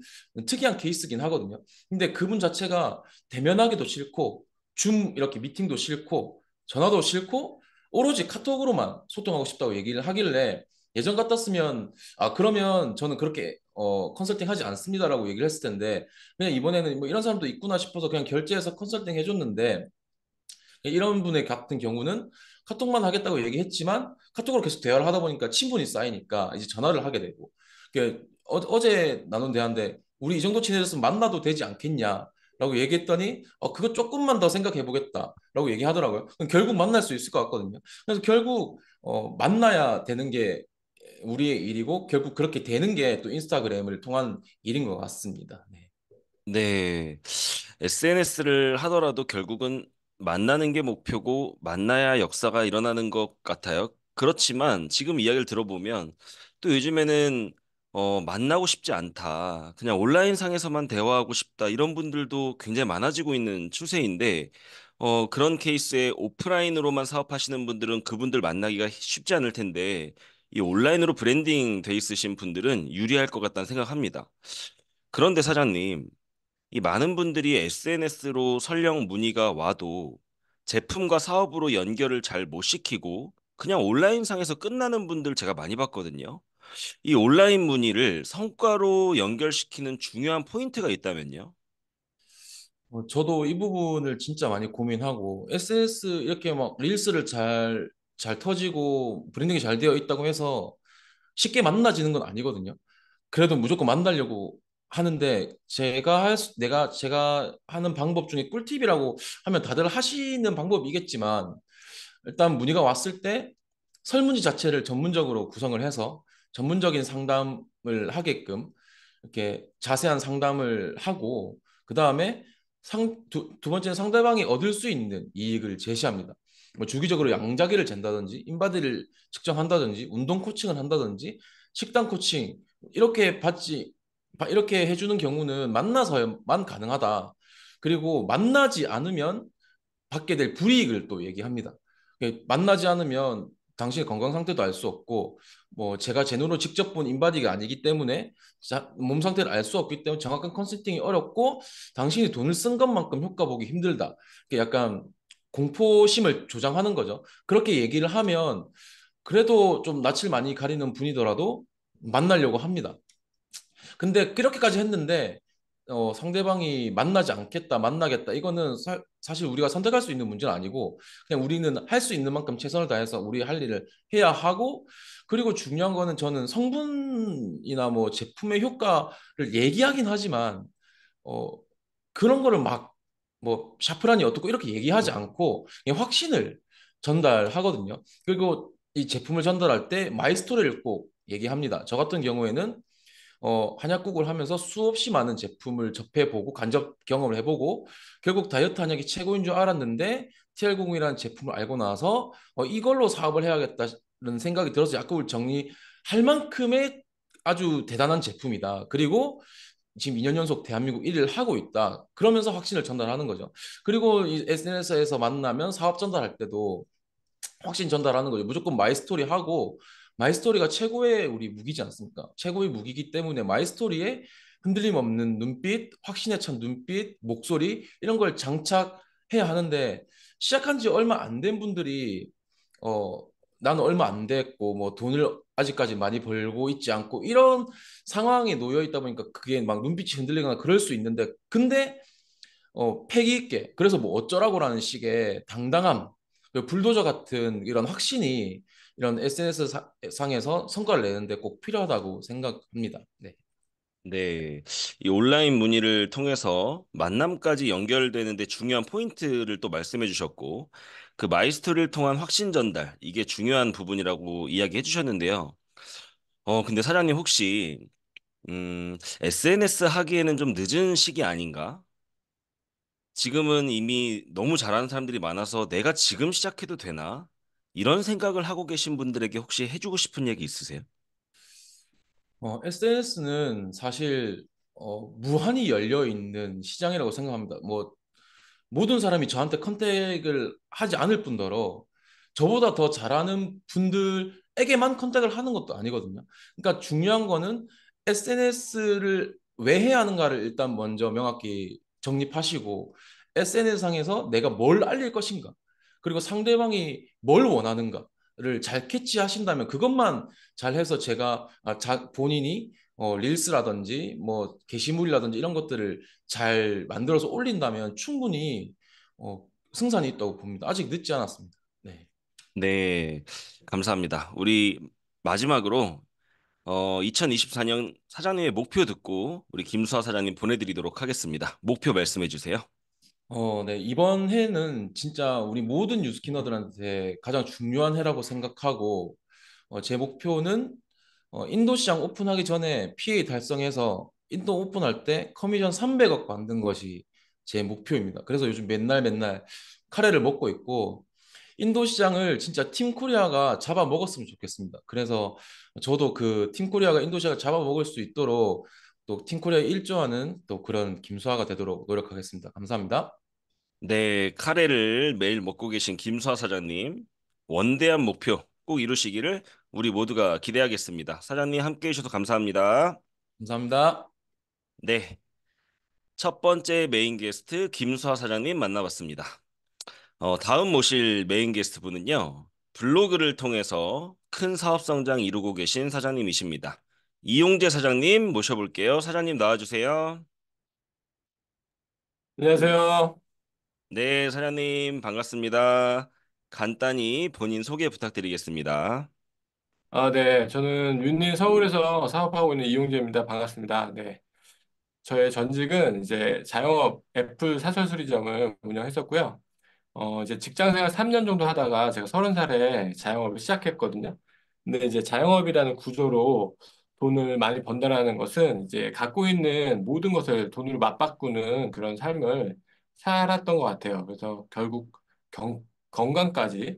특이한 케이스긴 하거든요. 근데 그분 자체가 대면하기도 싫고 줌 이렇게 미팅도 싫고 전화도 싫고 오로지 카톡으로만 소통하고 싶다고 얘기를 하길래 예전 같았으면 그러면 저는 그렇게 컨설팅 하지 않습니다라고 얘기를 했을 텐데 그냥 이번에는 뭐 이런 사람도 있구나 싶어서 그냥 결제해서 컨설팅 해줬는데 이런 분의 같은 경우는 카톡만 하겠다고 얘기했지만 카톡으로 계속 대화를 하다 보니까 친분이 쌓이니까 이제 전화를 하게 되고 어제 나눈 대화인데 우리 이 정도 친해졌으면 만나도 되지 않겠냐라고 얘기했더니 그거 조금만 더 생각해 보겠다라고 얘기하더라고요. 그럼 결국 만날 수 있을 것 같거든요. 그래서 결국 만나야 되는 게 우리의 일이고 결국 그렇게 되는 게 또 인스타그램을 통한 일인 것 같습니다. 네. 네. SNS를 하더라도 결국은 만나는 게 목표고 만나야 역사가 일어나는 것 같아요. 그렇지만 지금 이야기를 들어보면 또 요즘에는 만나고 싶지 않다. 그냥 온라인 상에서만 대화하고 싶다. 이런 분들도 굉장히 많아지고 있는 추세인데 그런 케이스에 오프라인으로만 사업하시는 분들은 그분들 만나기가 쉽지 않을 텐데 이 온라인으로 브랜딩 돼 있으신 분들은 유리할 것 같다는 생각합니다. 그런데 사장님, 이 많은 분들이 SNS로 설령 문의가 와도 제품과 사업으로 연결을 잘 못 시키고 그냥 온라인상에서 끝나는 분들 제가 많이 봤거든요. 이 온라인 문의를 성과로 연결시키는 중요한 포인트가 있다면요? 저도 이 부분을 진짜 많이 고민하고 SNS 이렇게 막 릴스를 잘 터지고 브랜딩이 잘 되어 있다고 해서 쉽게 만나지는 건 아니거든요. 그래도 무조건 만나려고 하는데 제가 하는 방법 중에 꿀팁이라고 하면 다들 하시는 방법이겠지만 일단 문의가 왔을 때 설문지 자체를 전문적으로 구성을 해서 전문적인 상담을 하게끔 이렇게 자세한 상담을 하고 그 다음에 두 번째는 상대방이 얻을 수 있는 이익을 제시합니다. 뭐 주기적으로 양자기를 잰다든지 인바디를 측정한다든지 운동 코칭을 한다든지 식단 코칭 이렇게 해주는 경우는 만나서만 가능하다. 그리고 만나지 않으면 받게 될 불이익을 또 얘기합니다. 만나지 않으면 당신의 건강 상태도 알 수 없고, 뭐 제가 제 눈으로 직접 본 인바디가 아니기 때문에 몸 상태를 알 수 없기 때문에 정확한 컨설팅이 어렵고, 당신이 돈을 쓴 것만큼 효과 보기 힘들다. 약간 공포심을 조장하는 거죠. 그렇게 얘기를 하면 그래도 좀 낯을 많이 가리는 분이더라도 만나려고 합니다. 근데 그렇게까지 했는데 상대방이 만나지 않겠다, 만나겠다. 이거는 사실 우리가 선택할 수 있는 문제는 아니고 그냥 우리는 할 수 있는 만큼 최선을 다해서 우리 할 일을 해야 하고 그리고 중요한 거는 저는 성분이나 뭐 제품의 효과를 얘기하긴 하지만 어, 그런 거를 막 뭐 샤프란이 어떻고 이렇게 얘기하지 않고 그냥 확신을 전달하거든요. 그리고 이 제품을 전달할 때 마이스토리를 꼭 얘기합니다. 저 같은 경우에는 한약국을 하면서 수없이 많은 제품을 접해보고 간접 경험을 해보고 결국 다이어트 한약이 최고인 줄 알았는데 TR0이라는 제품을 알고 나서 이걸로 사업을 해야겠다는 생각이 들어서 약국을 정리할 만큼의 아주 대단한 제품이다. 그리고 지금 2년 연속 대한민국 1위를 하고 있다. 그러면서 확신을 전달하는 거죠. 그리고 이 SNS에서 만나면 사업 전달할 때도 확신 전달하는 거죠. 무조건 마이스토리 하고 마이스토리가 최고의 우리 무기지 않습니까? 최고의 무기이기 때문에 마이스토리에 흔들림 없는 눈빛, 확신에 찬 눈빛, 목소리 이런 걸 장착해야 하는데 시작한 지 얼마 안 된 분들이 어 나는 얼마 안 됐고 뭐 돈을 아직까지 많이 벌고 있지 않고 이런 상황에 놓여 있다 보니까 그게 막 눈빛이 흔들리거나 그럴 수 있는데 근데 패기 있게 그래서 뭐 어쩌라고라는 식의 당당함 그리고 불도저 같은 이런 확신이 이런 SNS 상에서 성과를 내는데 꼭 필요하다고 생각합니다. 네. 네. 이 온라인 문의를 통해서 만남까지 연결되는데 중요한 포인트를 또 말씀해 주셨고, 그 마이스토리를 통한 확신 전달, 이게 중요한 부분이라고 이야기해 주셨는데요. 근데 사장님 혹시, SNS 하기에는 좀 늦은 시기 아닌가? 지금은 이미 너무 잘하는 사람들이 많아서 내가 지금 시작해도 되나? 이런 생각을 하고 계신 분들에게 혹시 해주고 싶은 얘기 있으세요? SNS는 사실 무한히 열려 있는 시장이라고 생각합니다. 뭐 모든 사람이 저한테 컨택을 하지 않을 뿐더러 저보다 더 잘하는 분들에게만 컨택을 하는 것도 아니거든요. 그러니까 중요한 거는 SNS를 왜 해야 하는가를 일단 먼저 명확히 정립하시고 SNS 상에서 내가 뭘 알릴 것인가. 그리고 상대방이 뭘 원하는가를 잘 캐치하신다면 그것만 잘해서 제가 본인이 릴스라든지 뭐 게시물이라든지 이런 것들을 잘 만들어서 올린다면 충분히 승산이 있다고 봅니다. 아직 늦지 않았습니다. 네. 네, 감사합니다. 우리 마지막으로 2024년 사장님의 목표 듣고 우리 김수아 사장님 보내드리도록 하겠습니다. 목표 말씀해 주세요. 네. 이번 해는 진짜 우리 모든 뉴스키너들한테 가장 중요한 해라고 생각하고, 제 목표는 인도 시장 오픈하기 전에 PA 달성해서 인도 오픈할 때 커미션 300억 만든 것이 제 목표입니다. 그래서 요즘 맨날 맨날 카레를 먹고 있고, 인도 시장을 진짜 팀 코리아가 잡아먹었으면 좋겠습니다. 그래서 저도 그 팀 코리아가 인도 시장을 잡아먹을 수 있도록 또 팀 코리아에 일조하는 또 그런 김수아가 되도록 노력하겠습니다. 감사합니다. 네, 카레를 매일 먹고 계신 김수아 사장님, 원대한 목표 꼭 이루시기를 우리 모두가 기대하겠습니다. 사장님 함께 해주셔서 감사합니다. 감사합니다. 네, 첫 번째 메인 게스트 김수아 사장님 만나봤습니다. 다음 모실 메인 게스트 분은요, 블로그를 통해서 큰 사업 성장 이루고 계신 사장님이십니다. 이용재 사장님 모셔볼게요. 사장님 나와주세요. 안녕하세요. 네, 사장님 반갑습니다. 간단히 본인 소개 부탁드리겠습니다. 네. 저는 윈린 서울에서 사업하고 있는 이용재입니다. 반갑습니다. 네. 저의 전직은 이제 자영업 애플 사설 수리점을 운영했었고요. 이제 직장 생활 3년 정도 하다가 제가 30살에 자영업을 시작했거든요. 근데 이제 자영업이라는 구조로 돈을 많이 번다라는 것은 이제 갖고 있는 모든 것을 돈으로 맞바꾸는 그런 삶을 살았던 것 같아요. 그래서 결국 건강까지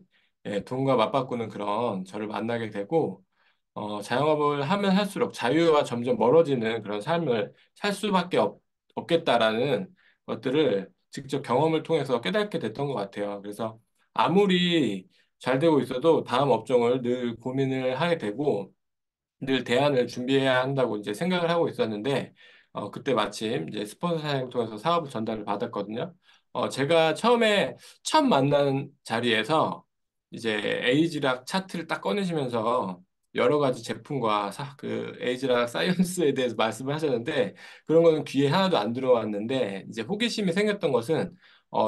돈과 맞바꾸는 그런 저를 만나게 되고, 자영업을 하면 할수록 자유와 점점 멀어지는 그런 삶을 살 수밖에 없겠다라는 것들을 직접 경험을 통해서 깨닫게 됐던 것 같아요. 그래서 아무리 잘 되고 있어도 다음 업종을 늘 고민을 하게 되고 늘 대안을 준비해야 한다고 이제 생각을 하고 있었는데, 그때 마침 이제 스폰서 사장을 통해서 사업 전달을 받았거든요. 제가 처음에 처음 만난 자리에서 이제 에이지락 차트를 딱 꺼내시면서 여러 가지 제품과 그 에이지락 사이언스에 대해서 말씀을 하셨는데, 그런 거는 귀에 하나도 안 들어왔는데, 이제 호기심이 생겼던 것은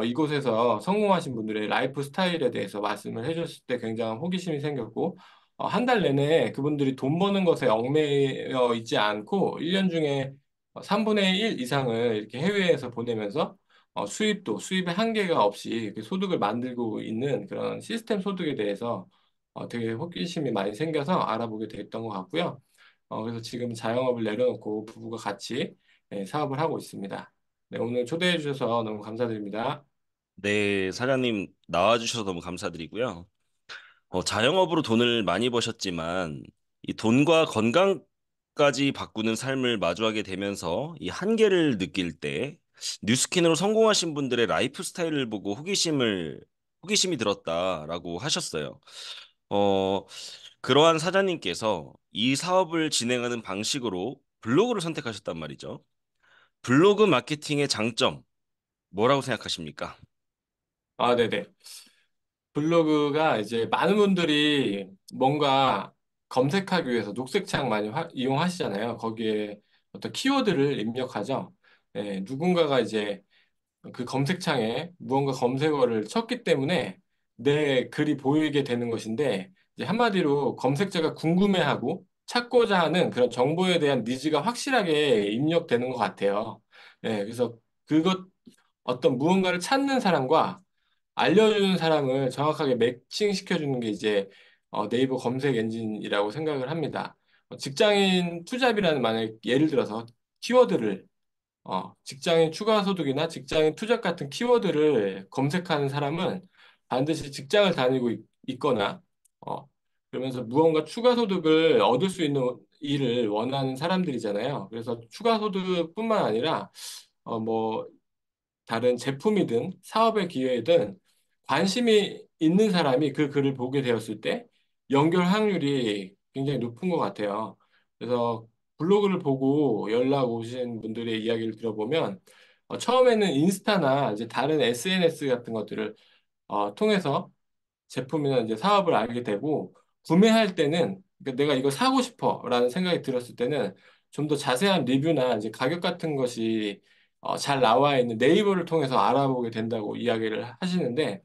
이곳에서 성공하신 분들의 라이프 스타일에 대해서 말씀을 해줬을 때 굉장한 호기심이 생겼고, 한 달 내내 그분들이 돈 버는 것에 얽매여 있지 않고 1년 중에 3분의 1 이상을 이렇게 해외에서 보내면서 수입의 한계가 없이 이렇게 소득을 만들고 있는 그런 시스템 소득에 대해서 되게 호기심이 많이 생겨서 알아보게 됐던 것 같고요. 그래서 지금 자영업을 내려놓고 부부가 같이 사업을 하고 있습니다. 네, 오늘 초대해 주셔서 너무 감사드립니다. 네, 사장님 나와주셔서 너무 감사드리고요. 자영업으로 돈을 많이 버셨지만 이 돈과 건강까지 바꾸는 삶을 마주하게 되면서 이 한계를 느낄 때 뉴스킨으로 성공하신 분들의 라이프 스타일을 보고 호기심이 들었다라고 하셨어요. 어, 그러한 사장님께서 이 사업을 진행하는 방식으로 블로그를 선택하셨단 말이죠. 블로그 마케팅의 장점 뭐라고 생각하십니까? 네네. 블로그가 이제 많은 분들이 뭔가 검색하기 위해서 녹색창 많이 이용하시잖아요. 거기에 어떤 키워드를 입력하죠. 누군가가 이제 그 검색창에 무언가 검색어를 쳤기 때문에 내 글이 보이게 되는 것인데, 이제 한마디로 검색자가 궁금해하고 찾고자 하는 그런 정보에 대한 니즈가 확실하게 입력되는 것 같아요. 그래서 그것 어떤 무언가를 찾는 사람과 알려주는 사람을 정확하게 매칭시켜주는 게 이제 네이버 검색 엔진이라고 생각을 합니다. 직장인 투잡이라는 만약 예를 들어서 키워드를 직장인 추가 소득이나 직장인 투잡 같은 키워드를 검색하는 사람은 반드시 직장을 다니고 있거나 그러면서 무언가 추가 소득을 얻을 수 있는 일을 원하는 사람들이잖아요. 그래서 추가 소득뿐만 아니라 뭐 다른 제품이든 사업의 기회든 관심이 있는 사람이 그 글을 보게 되었을 때 연결 확률이 굉장히 높은 것 같아요. 그래서 블로그를 보고 연락 오신 분들의 이야기를 들어보면 처음에는 인스타나 이제 다른 SNS 같은 것들을 통해서 제품이나 이제 사업을 알게 되고 구매할 때는 그러니까 내가 이거 사고 싶어라는 생각이 들었을 때는 좀 더 자세한 리뷰나 이제 가격 같은 것이 잘 나와 있는 네이버를 통해서 알아보게 된다고 이야기를 하시는데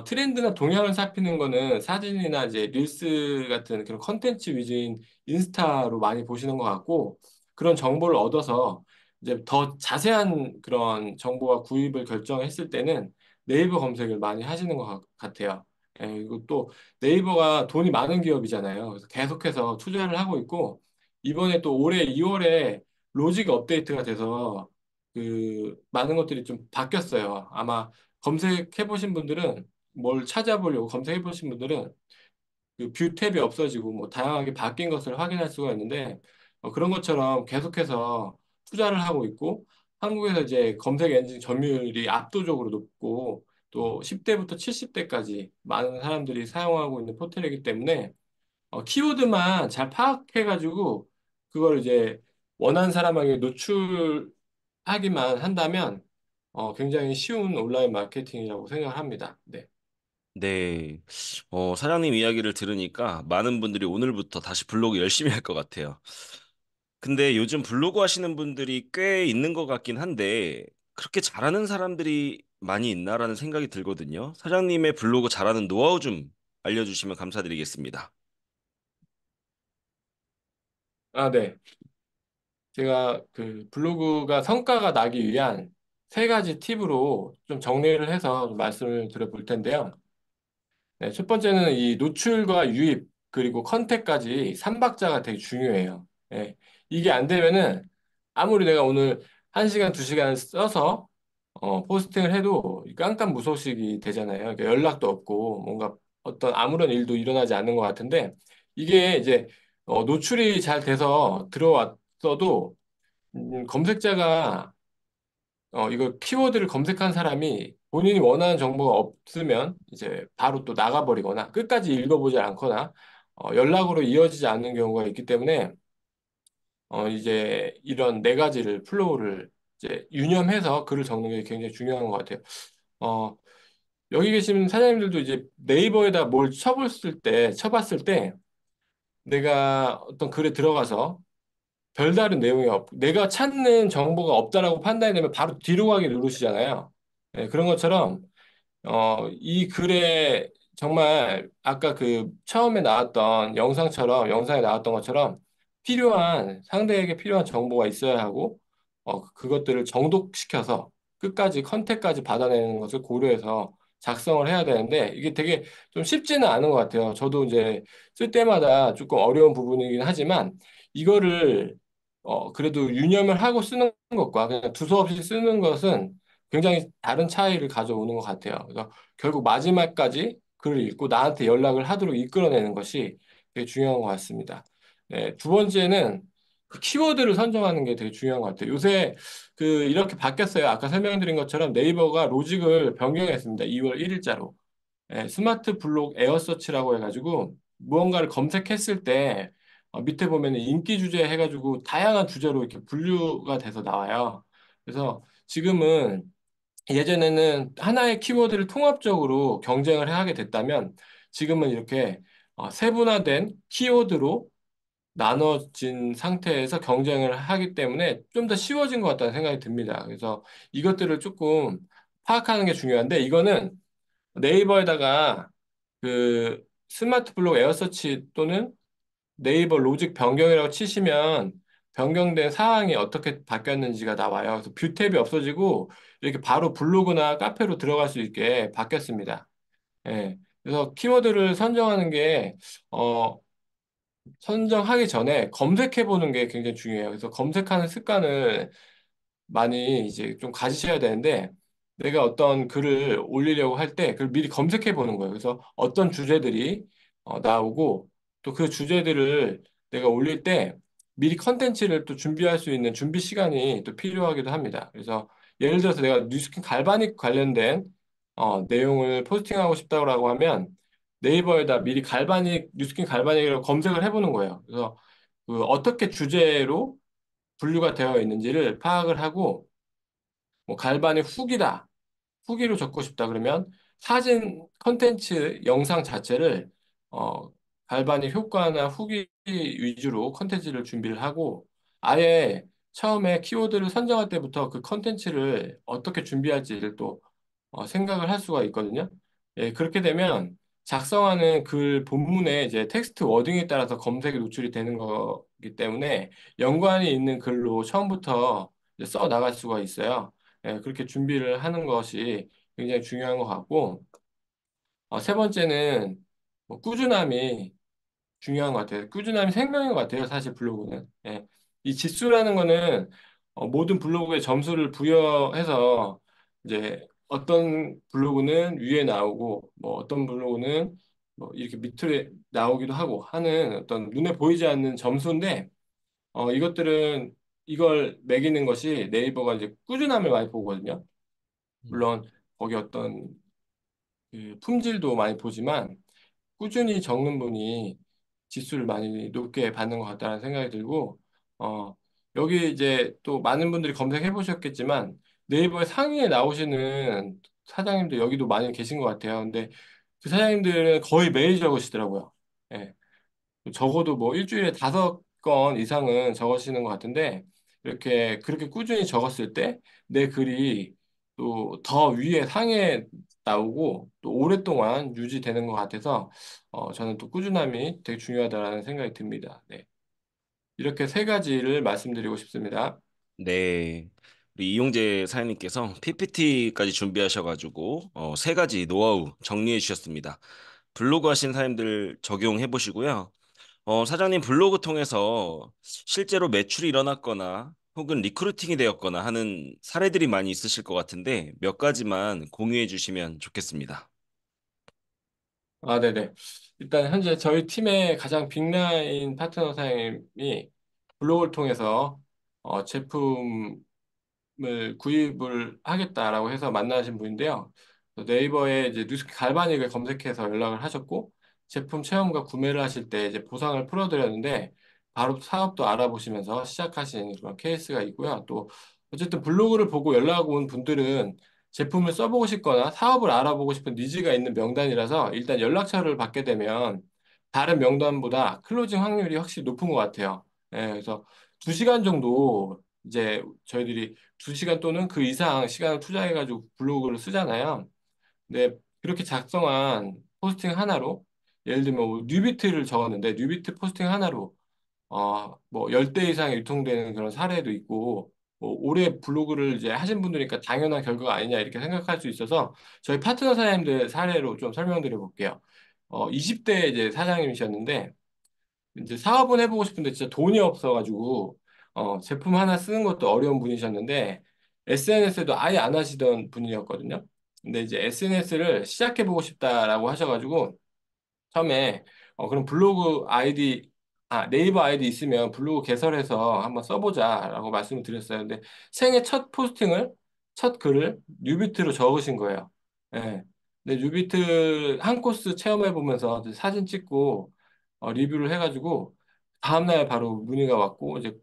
트렌드나 동향을 살피는 거는 사진이나 이제 릴스 같은 그런 컨텐츠 위주인 인스타로 많이 보시는 것 같고 그런 정보를 얻어서 이제 더 자세한 그런 정보와 구입을 결정했을 때는 네이버 검색을 많이 하시는 것 같아요. 예, 그리고 또 네이버가 돈이 많은 기업이잖아요. 그래서 계속해서 투자를 하고 있고 이번에 또 올해 2월에 로직 업데이트가 돼서 그 많은 것들이 좀 바뀌었어요. 아마 검색해 보신 분들은 뭘 찾아보려고 검색해 보신 분들은 그 뷰 탭이 없어지고 뭐 다양하게 바뀐 것을 확인할 수가 있는데 그런 것처럼 계속해서 투자를 하고 있고 한국에서 이제 검색 엔진 점유율이 압도적으로 높고 또 10대부터 70대까지 많은 사람들이 사용하고 있는 포털이기 때문에 키워드만 잘 파악해가지고 그걸 이제 원하는 사람에게 노출하기만 한다면 굉장히 쉬운 온라인 마케팅이라고 생각을 합니다. 네. 네. 사장님 이야기를 들으니까 많은 분들이 오늘부터 다시 블로그 열심히 할 것 같아요. 근데 요즘 블로그 하시는 분들이 꽤 있는 것 같긴 한데, 그렇게 잘하는 사람들이 많이 있나라는 생각이 들거든요. 사장님의 블로그 잘하는 노하우 좀 알려주시면 감사드리겠습니다. 아, 네. 제가 그 블로그가 성과가 나기 위한 세 가지 팁으로 좀 정리를 해서 좀 말씀을 드려볼 텐데요. 네, 첫 번째는 이 노출과 유입, 그리고 컨택까지 삼박자가 되게 중요해요. 예, 이게 안 되면은 아무리 내가 오늘 1시간, 2시간 써서 포스팅을 해도 깜깜무소식이 되잖아요. 그러니까 연락도 없고 뭔가 어떤 아무런 일도 일어나지 않는 것 같은데 이게 이제 노출이 잘 돼서 들어왔어도 검색자가 이거 키워드를 검색한 사람이 본인이 원하는 정보가 없으면 이제 바로 또 나가버리거나 끝까지 읽어보지 않거나 연락으로 이어지지 않는 경우가 있기 때문에 이제 이런 네 가지를 플로우를 이제 유념해서 글을 적는 게 굉장히 중요한 것 같아요. 어, 여기 계신 사장님들도 이제 네이버에다 뭘 쳐봤을 때 내가 어떤 글에 들어가서 별다른 내용이 내가 찾는 정보가 없다라고 판단이 되면 바로 뒤로 가기 누르시잖아요. 네, 그런 것처럼 이 글에 정말 아까 그 처음에 나왔던 영상에 나왔던 것처럼 상대에게 필요한 정보가 있어야 하고, 그것들을 정독시켜서 끝까지 컨택까지 받아내는 것을 고려해서 작성을 해야 되는데, 이게 되게 좀 쉽지는 않은 것 같아요. 저도 이제 쓸 때마다 조금 어려운 부분이긴 하지만, 이거를, 그래도 유념을 하고 쓰는 것과 그냥 두서없이 쓰는 것은 굉장히 다른 차이를 가져오는 것 같아요. 그래서 결국 마지막까지 글을 읽고 나한테 연락을 하도록 이끌어내는 것이 되게 중요한 것 같습니다. 네, 두 번째는 그 키워드를 선정하는 게 되게 중요한 것 같아요. 요새 그 이렇게 바뀌었어요. 아까 설명드린 것처럼 네이버가 로직을 변경했습니다. 2월 1일자로. 스마트 블록 에어서치라고 해가지고 무언가를 검색했을 때 밑에 보면 인기 주제 해가지고 다양한 주제로 이렇게 분류가 돼서 나와요. 그래서 지금은 예전에는 하나의 키워드를 통합적으로 경쟁을 하게 됐다면 지금은 이렇게 세분화된 키워드로 나눠진 상태에서 경쟁을 하기 때문에 좀 더 쉬워진 것 같다는 생각이 듭니다. 그래서 이것들을 조금 파악하는 게 중요한데 이거는 네이버에다가 그 스마트 블록 에어서치 또는 네이버 로직 변경이라고 치시면 변경된 사항이 어떻게 바뀌었는지가 나와요. 그래서 뷰 탭이 없어지고 이렇게 바로 블로그나 카페로 들어갈 수 있게 바뀌었습니다. 예. 그래서 키워드를 선정하는 게 선정하기 전에 검색해 보는 게 굉장히 중요해요. 그래서 검색하는 습관을 많이 이제 좀 가지셔야 되는데 내가 어떤 글을 올리려고 할 때 그걸 미리 검색해 보는 거예요. 그래서 어떤 주제들이 나오고 또 그 주제들을 내가 올릴 때 미리 컨텐츠를 또 준비할 수 있는 준비 시간이 또 필요하기도 합니다. 그래서 예를 들어서 내가 뉴스킨 갈바닉 관련된 내용을 포스팅하고 싶다고 하면 네이버에다 미리 뉴스킨 갈바닉이라고 검색을 해보는 거예요. 그래서 그 어떻게 주제로 분류가 되어 있는지를 파악을 하고 뭐 갈반의 후기다. 후기로 적고 싶다 그러면 사진 컨텐츠 영상 자체를 어, 갈바닉 효과나 후기 위주로 컨텐츠를 준비를 하고 아예 처음에 키워드를 선정할 때부터 그 컨텐츠를 어떻게 준비할지를 또 생각을 할 수가 있거든요. 예, 그렇게 되면 작성하는 글 본문에 이제 텍스트 워딩에 따라서 검색이 노출이 되는 거기 때문에 연관이 있는 글로 처음부터 이제 써 나갈 수가 있어요. 예, 그렇게 준비를 하는 것이 굉장히 중요한 것 같고, 세 번째는 뭐 꾸준함이 중요한 것 같아요. 꾸준함이 생명인 것 같아요. 사실 블로그는. 예. 이 지수라는 거는 모든 블로그에 점수를 부여해서 이제 어떤 블로그는 위에 나오고 뭐 어떤 블로그는 뭐 이렇게 밑에 나오기도 하고 하는 어떤 눈에 보이지 않는 점수인데 이것들은 이걸 매기는 것이 네이버가 이제 꾸준함을 많이 보거든요. 물론 거기 어떤 그 품질도 많이 보지만 꾸준히 적는 분이 지수를 많이 높게 받는 것 같다는 생각이 들고, 어, 여기 이제 또 많은 분들이 검색해 보셨겠지만, 네이버의 상위에 나오시는 사장님들 여기도 많이 계신 것 같아요. 근데 그 사장님들은 거의 매일 적으시더라고요. 예. 적어도 뭐 일주일에 5건 이상은 적으시는 것 같은데, 이렇게 그렇게 꾸준히 적었을 때 내 글이 또 더 위에 상에 나오고 또 오랫동안 유지되는 것 같아서 저는 또 꾸준함이 되게 중요하다라는 생각이 듭니다. 네. 이렇게 세 가지를 말씀드리고 싶습니다. 네. 우리 이용재 사장님께서 PPT까지 준비하셔가지고 세 가지 노하우 정리해 주셨습니다. 블로그 하시는 사람들 적용해 보시고요. 사장님 블로그 통해서 실제로 매출이 일어났거나 혹은 리크루팅이 되었거나 하는 사례들이 많이 있으실 것 같은데 몇 가지만 공유해 주시면 좋겠습니다. 아, 네네. 일단 현재 저희 팀의 가장 빅라인 파트너 사장님이 블로그를 통해서 제품 을 구입을 하겠다라고 해서 만나신 분인데요. 네이버에 이제 뉴스 갈바닉을 검색해서 연락을 하셨고 제품 체험과 구매를 하실 때 이제 보상을 풀어드렸는데 바로 사업도 알아보시면서 시작하신 그런 케이스가 있고요. 또 어쨌든 블로그를 보고 연락 온 분들은 제품을 써보고 싶거나 사업을 알아보고 싶은 니즈가 있는 명단이라서 일단 연락처를 받게 되면 다른 명단보다 클로징 확률이 확실히 높은 것 같아요. 그래서 2시간 정도 이제 저희들이 2시간 또는 그 이상 시간을 투자해가지고 블로그를 쓰잖아요. 근데 그렇게 작성한 포스팅 하나로 예를 들면 뭐 뉴비트를 적었는데 뉴비트 포스팅 하나로 뭐 10대 이상 유통되는 그런 사례도 있고 뭐 올해 블로그를 이제 하신 분들이니까 당연한 결과가 아니냐 이렇게 생각할 수 있어서 저희 파트너 사장님들 사례로 좀 설명드려 볼게요. 20대 이제 사장님이셨는데 이제 사업은 해보고 싶은데 진짜 돈이 없어가지고 제품 하나 쓰는 것도 어려운 분이셨는데 SNS도 아예 안 하시던 분이었거든요. 근데 이제 SNS를 시작해보고 싶다라고 하셔가지고 처음에 그럼 블로그 아이디 네이버 아이디 있으면 블로그 개설해서 한번 써보자라고 말씀을 드렸어요. 근데 생애 첫 글을 뉴비트로 적으신 거예요. 예. 근데 뉴비트 한 코스 체험해 보면서 사진 찍고 리뷰를 해가지고 다음날 바로 문의가 왔고 이제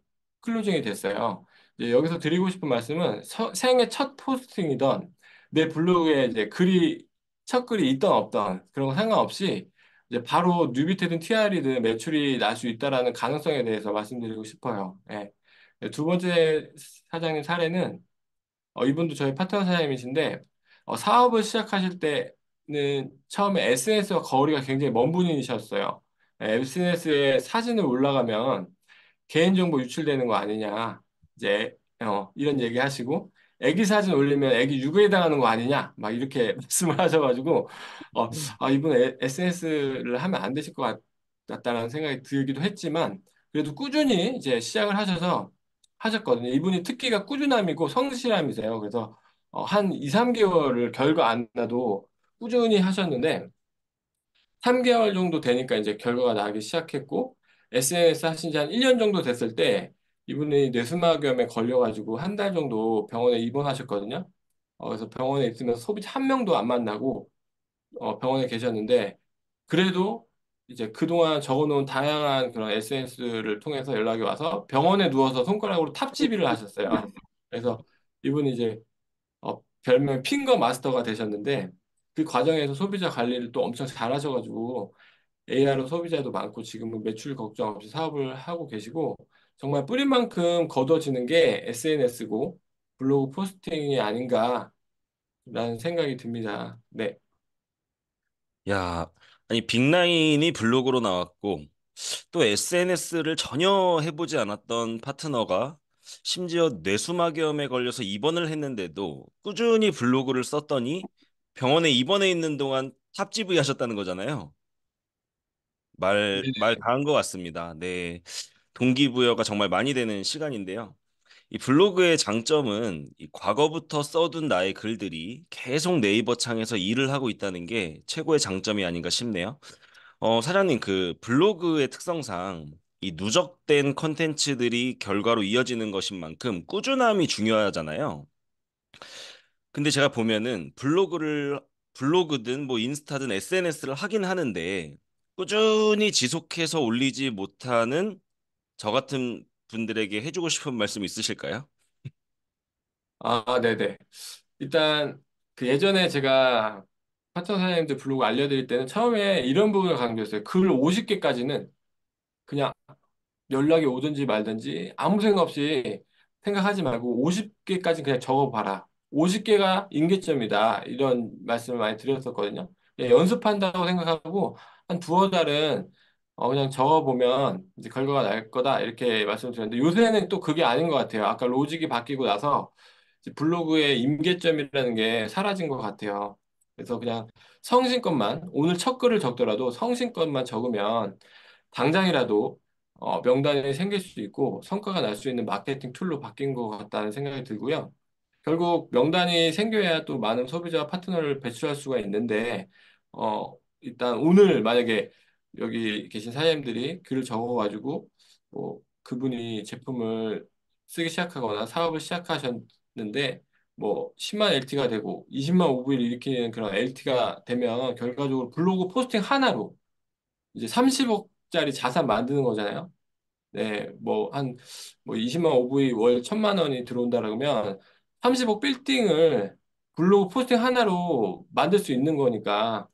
클로징이 됐어요. 이제 여기서 드리고 싶은 말씀은 생애 첫 포스팅이던 내 블로그에 이제 첫 글이 있던 없던 그런 거 상관없이 이제 바로 뉴비트든 TR이든 매출이 날 수 있다라는 가능성에 대해서 말씀드리고 싶어요. 예. 두 번째 사장님 사례는 이분도 저희 파트너 사장님이신데 사업을 시작하실 때는 처음에 SNS와 거리가 굉장히 먼 분이셨어요. SNS에 사진을 올라가면 개인정보 유출되는 거 아니냐. 이제 이런 얘기 하시고 애기 사진 올리면 애기 유괴 당하는 거 아니냐. 막 이렇게 말씀을 하셔가지고 이분 SNS를 하면 안 되실 것 같다라는 생각이 들기도 했지만 그래도 꾸준히 이제 시작을 하셔서 하셨거든요. 이분이 특기가 꾸준함이고 성실함이세요. 그래서 한 2, 3개월을 결과 안 나도 꾸준히 하셨는데 3개월 정도 되니까 이제 결과가 나기 시작했고 SNS 하신 지 한 1년 정도 됐을 때 이분이 뇌수막염에 걸려가지고 한 달 정도 병원에 입원하셨거든요. 그래서 병원에 있으면서 소비자 한 명도 안 만나고 병원에 계셨는데 그래도 이제 그동안 적어놓은 다양한 그런 SNS를 통해서 연락이 와서 병원에 누워서 손가락으로 탑지비를 하셨어요. 그래서 이분이 이제 별명 핑거 마스터가 되셨는데 그 과정에서 소비자 관리를 또 엄청 잘하셔가지고 AR로 소비자도 많고 지금은 매출 걱정 없이 사업을 하고 계시고 정말 뿌린 만큼 거둬지는 게 SNS고 블로그 포스팅이 아닌가라는 생각이 듭니다. 네. 야, 아니 빅라인이 블로그로 나왔고 또 SNS를 전혀 해보지 않았던 파트너가 심지어 뇌수막염에 걸려서 입원을 했는데도 꾸준히 블로그를 썼더니 병원에 입원해 있는 동안 탑 GV 하셨다는 거잖아요. 말 네네. 다 한 것 같습니다. 네. 동기부여가 정말 많이 되는 시간인데요. 이 블로그의 장점은 이 과거부터 써둔 나의 글들이 계속 네이버 창에서 일을 하고 있다는 게 최고의 장점이 아닌가 싶네요. 사장님, 그 블로그의 특성상 이 누적된 컨텐츠들이 결과로 이어지는 것인 만큼 꾸준함이 중요하잖아요. 근데 제가 보면은 블로그든 뭐 인스타든 SNS를 하긴 하는데 꾸준히 지속해서 올리지 못하는 저 같은 분들에게 해주고 싶은 말씀 있으실까요? 아, 네네. 일단 그 예전에 제가 파트너 사장님들 블로그 알려드릴 때는 처음에 이런 부분을 강조했어요. 글 50개까지는 그냥 연락이 오든지 말든지 아무 생각 없이 생각하지 말고 50개까지 그냥 적어봐라. 50개가 임계점이다. 이런 말씀을 많이 드렸었거든요. 그냥 연습한다고 생각하고 한 두어 달은 그냥 적어보면 이제 결과가 날 거다. 이렇게 말씀을 드렸는데 요새는 또 그게 아닌 것 같아요. 아까 로직이 바뀌고 나서 이제 블로그의 임계점이라는 게 사라진 것 같아요. 그래서 그냥 성심껏만 오늘 첫 글을 적더라도 성심껏만 적으면 당장이라도 명단이 생길 수 있고 성과가 날 수 있는 마케팅 툴로 바뀐 것 같다는 생각이 들고요. 결국 명단이 생겨야 또 많은 소비자 파트너를 배출할 수가 있는데 일단 오늘 만약에 여기 계신 사장님들이 글을 적어가지고 뭐 그분이 제품을 쓰기 시작하거나 사업을 시작하셨는데 뭐 10만 LT가 되고 20만 오브를 일으키는 그런 LT가 되면 결과적으로 블로그 포스팅 하나로 이제 30억짜리 자산 만드는 거잖아요. 네, 뭐 20만 오브이 월 1,000만 원이 들어온다 그러면 30억 빌딩을 블로그 포스팅 하나로 만들 수 있는 거니까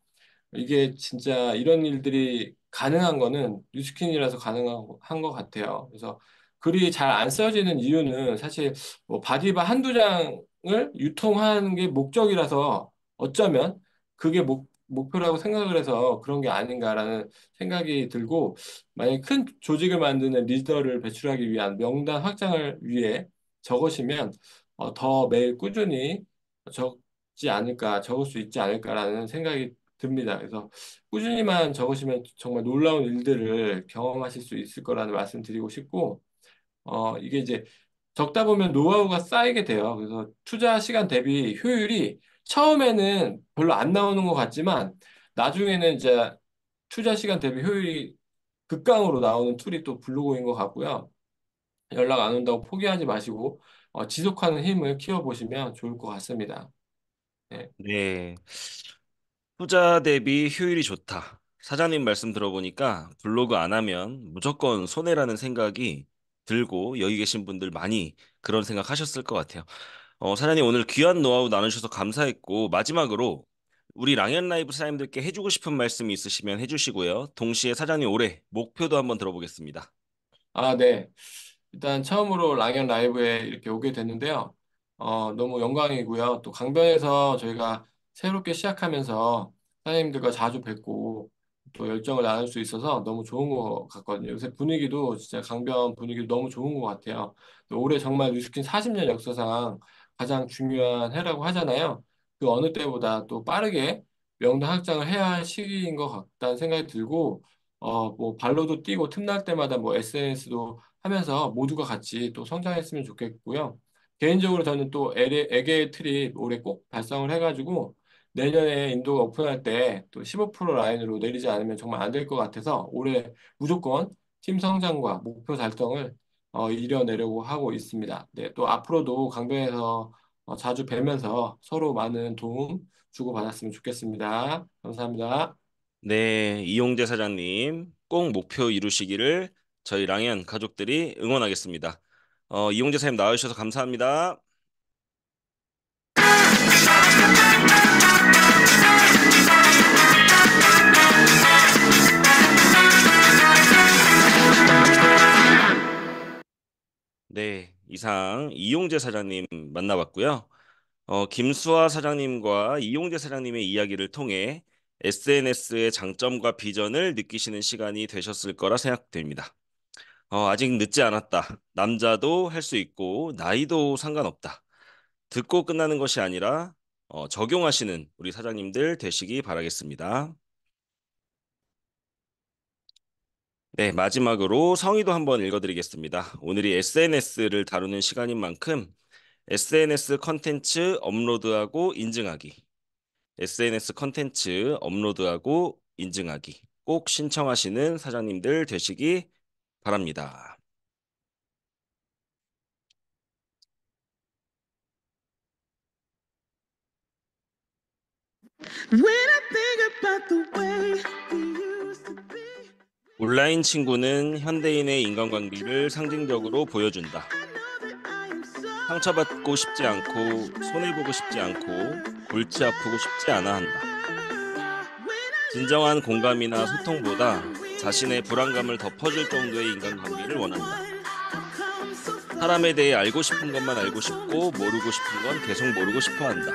이게 진짜 이런 일들이 가능한 거는 뉴스킨이라서 가능한 것 같아요. 그래서 글이 잘 안 써지는 이유는 사실 뭐 바디바 한두 장을 유통하는 게 목적이라서 어쩌면 그게 목표라고 생각을 해서 그런 게 아닌가라는 생각이 들고 만약에 큰 조직을 만드는 리더를 배출하기 위한 명단 확장을 위해 적으시면 더 매일 꾸준히 적지 않을까, 적을 수 있지 않을까라는 생각이 듭니다. 그래서 꾸준히만 적으시면 정말 놀라운 일들을 경험하실 수 있을 거라는 말씀 드리고 싶고, 이게 이제 적다 보면 노하우가 쌓이게 돼요. 그래서 투자 시간 대비 효율이 처음에는 별로 안 나오는 것 같지만, 나중에는 이제 투자 시간 대비 효율이 극강으로 나오는 툴이 또 블로그인 것 같고요. 연락 안 온다고 포기하지 마시고, 지속하는 힘을 키워보시면 좋을 것 같습니다. 네. 네. 투자 대비 효율이 좋다. 사장님 말씀 들어보니까 블로그 안 하면 무조건 손해라는 생각이 들고 여기 계신 분들 많이 그런 생각 하셨을 것 같아요. 사장님 오늘 귀한 노하우 나누셔서 감사했고 마지막으로 우리 랑앤 라이브 사장님들께 해주고 싶은 말씀이 있으시면 해주시고요. 동시에 사장님 올해 목표도 한번 들어보겠습니다. 아, 네. 일단 처음으로 랑연 라이브에 이렇게 오게 됐는데요. 너무 영광이고요. 또 강변에서 저희가 새롭게 시작하면서 사장님들과 자주 뵙고 또 열정을 나눌 수 있어서 너무 좋은 것 같거든요. 요새 분위기도 진짜 강변 분위기도 너무 좋은 것 같아요. 또 올해 정말 뉴스킨 40년 역사상 가장 중요한 해라고 하잖아요. 그 어느 때보다 또 빠르게 명단 확장을 해야 할 시기인 것 같다는 생각이 들고 뭐 발로도 뛰고 틈날 때마다 뭐 SNS도 하면서 모두가 같이 또 성장했으면 좋겠고요. 개인적으로 저는 또 에게 트립 올해 꼭 달성을 해가지고 내년에 인도가 오픈할 때 또 15% 라인으로 내리지 않으면 정말 안 될 것 같아서 올해 무조건 팀 성장과 목표 달성을 이뤄내려고 하고 있습니다. 네, 또 앞으로도 강변에서 자주 뵈면서 서로 많은 도움 주고받았으면 좋겠습니다. 감사합니다. 네, 이용재 사장님 꼭 목표 이루시기를 저희 랑앤 가족들이 응원하겠습니다. 이용재 사장님 나와주셔서 감사합니다. 이상 이용재 사장님 만나봤고요. 김수아 사장님과 이용재 사장님의 이야기를 통해 SNS의 장점과 비전을 느끼시는 시간이 되셨을 거라 생각됩니다. 아직 늦지 않았다. 남자도 할 수 있고 나이도 상관없다. 듣고 끝나는 것이 아니라 적용하시는 우리 사장님들 되시기 바라겠습니다. 네, 마지막으로 성의도 한번 읽어드리겠습니다. 오늘이 SNS를 다루는 시간인 만큼 SNS 컨텐츠 업로드하고 인증하기, SNS 컨텐츠 업로드하고 인증하기 꼭 신청하시는 사장님들 되시기 바랍니다. 온라인 친구는 현대인의 인간관계를 상징적으로 보여준다. 상처받고 싶지 않고 손해보고 싶지 않고 골치 아프고 싶지 않아 한다. 진정한 공감이나 소통보다 자신의 불안감을 덮어줄 정도의 인간관계를 원한다. 사람에 대해 알고 싶은 것만 알고 싶고 모르고 싶은 건 계속 모르고 싶어 한다.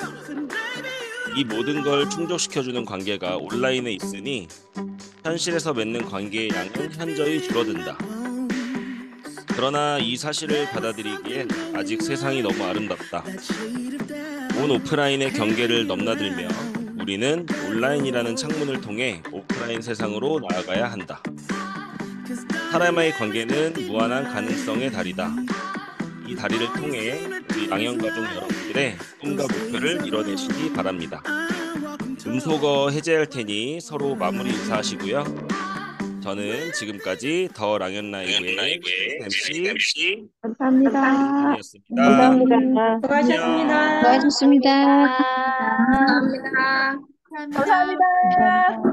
이 모든 걸 충족시켜주는 관계가 온라인에 있으니 현실에서 맺는 관계의 양은 현저히 줄어든다. 그러나 이 사실을 받아들이기엔 아직 세상이 너무 아름답다. 온 오프라인의 경계를 넘나들며 우리는 온라인이라는 창문을 통해 오프라인 세상으로 나아가야 한다. 사람의 관계는 무한한 가능성의 다리다. 이 다리를 통해 우리 랑현가족 여러분들의 꿈과 목표를 이뤄내시기 바랍니다. 음소거 해제할 테니 서로 마무리 인사하시고요. 저는 지금까지 더 랑현라이브의 MC 감사합니다. 이었습니다. 감사합니다. 수고하셨습니다. 수고하셨습니다. 감사합니다. 감사합니다.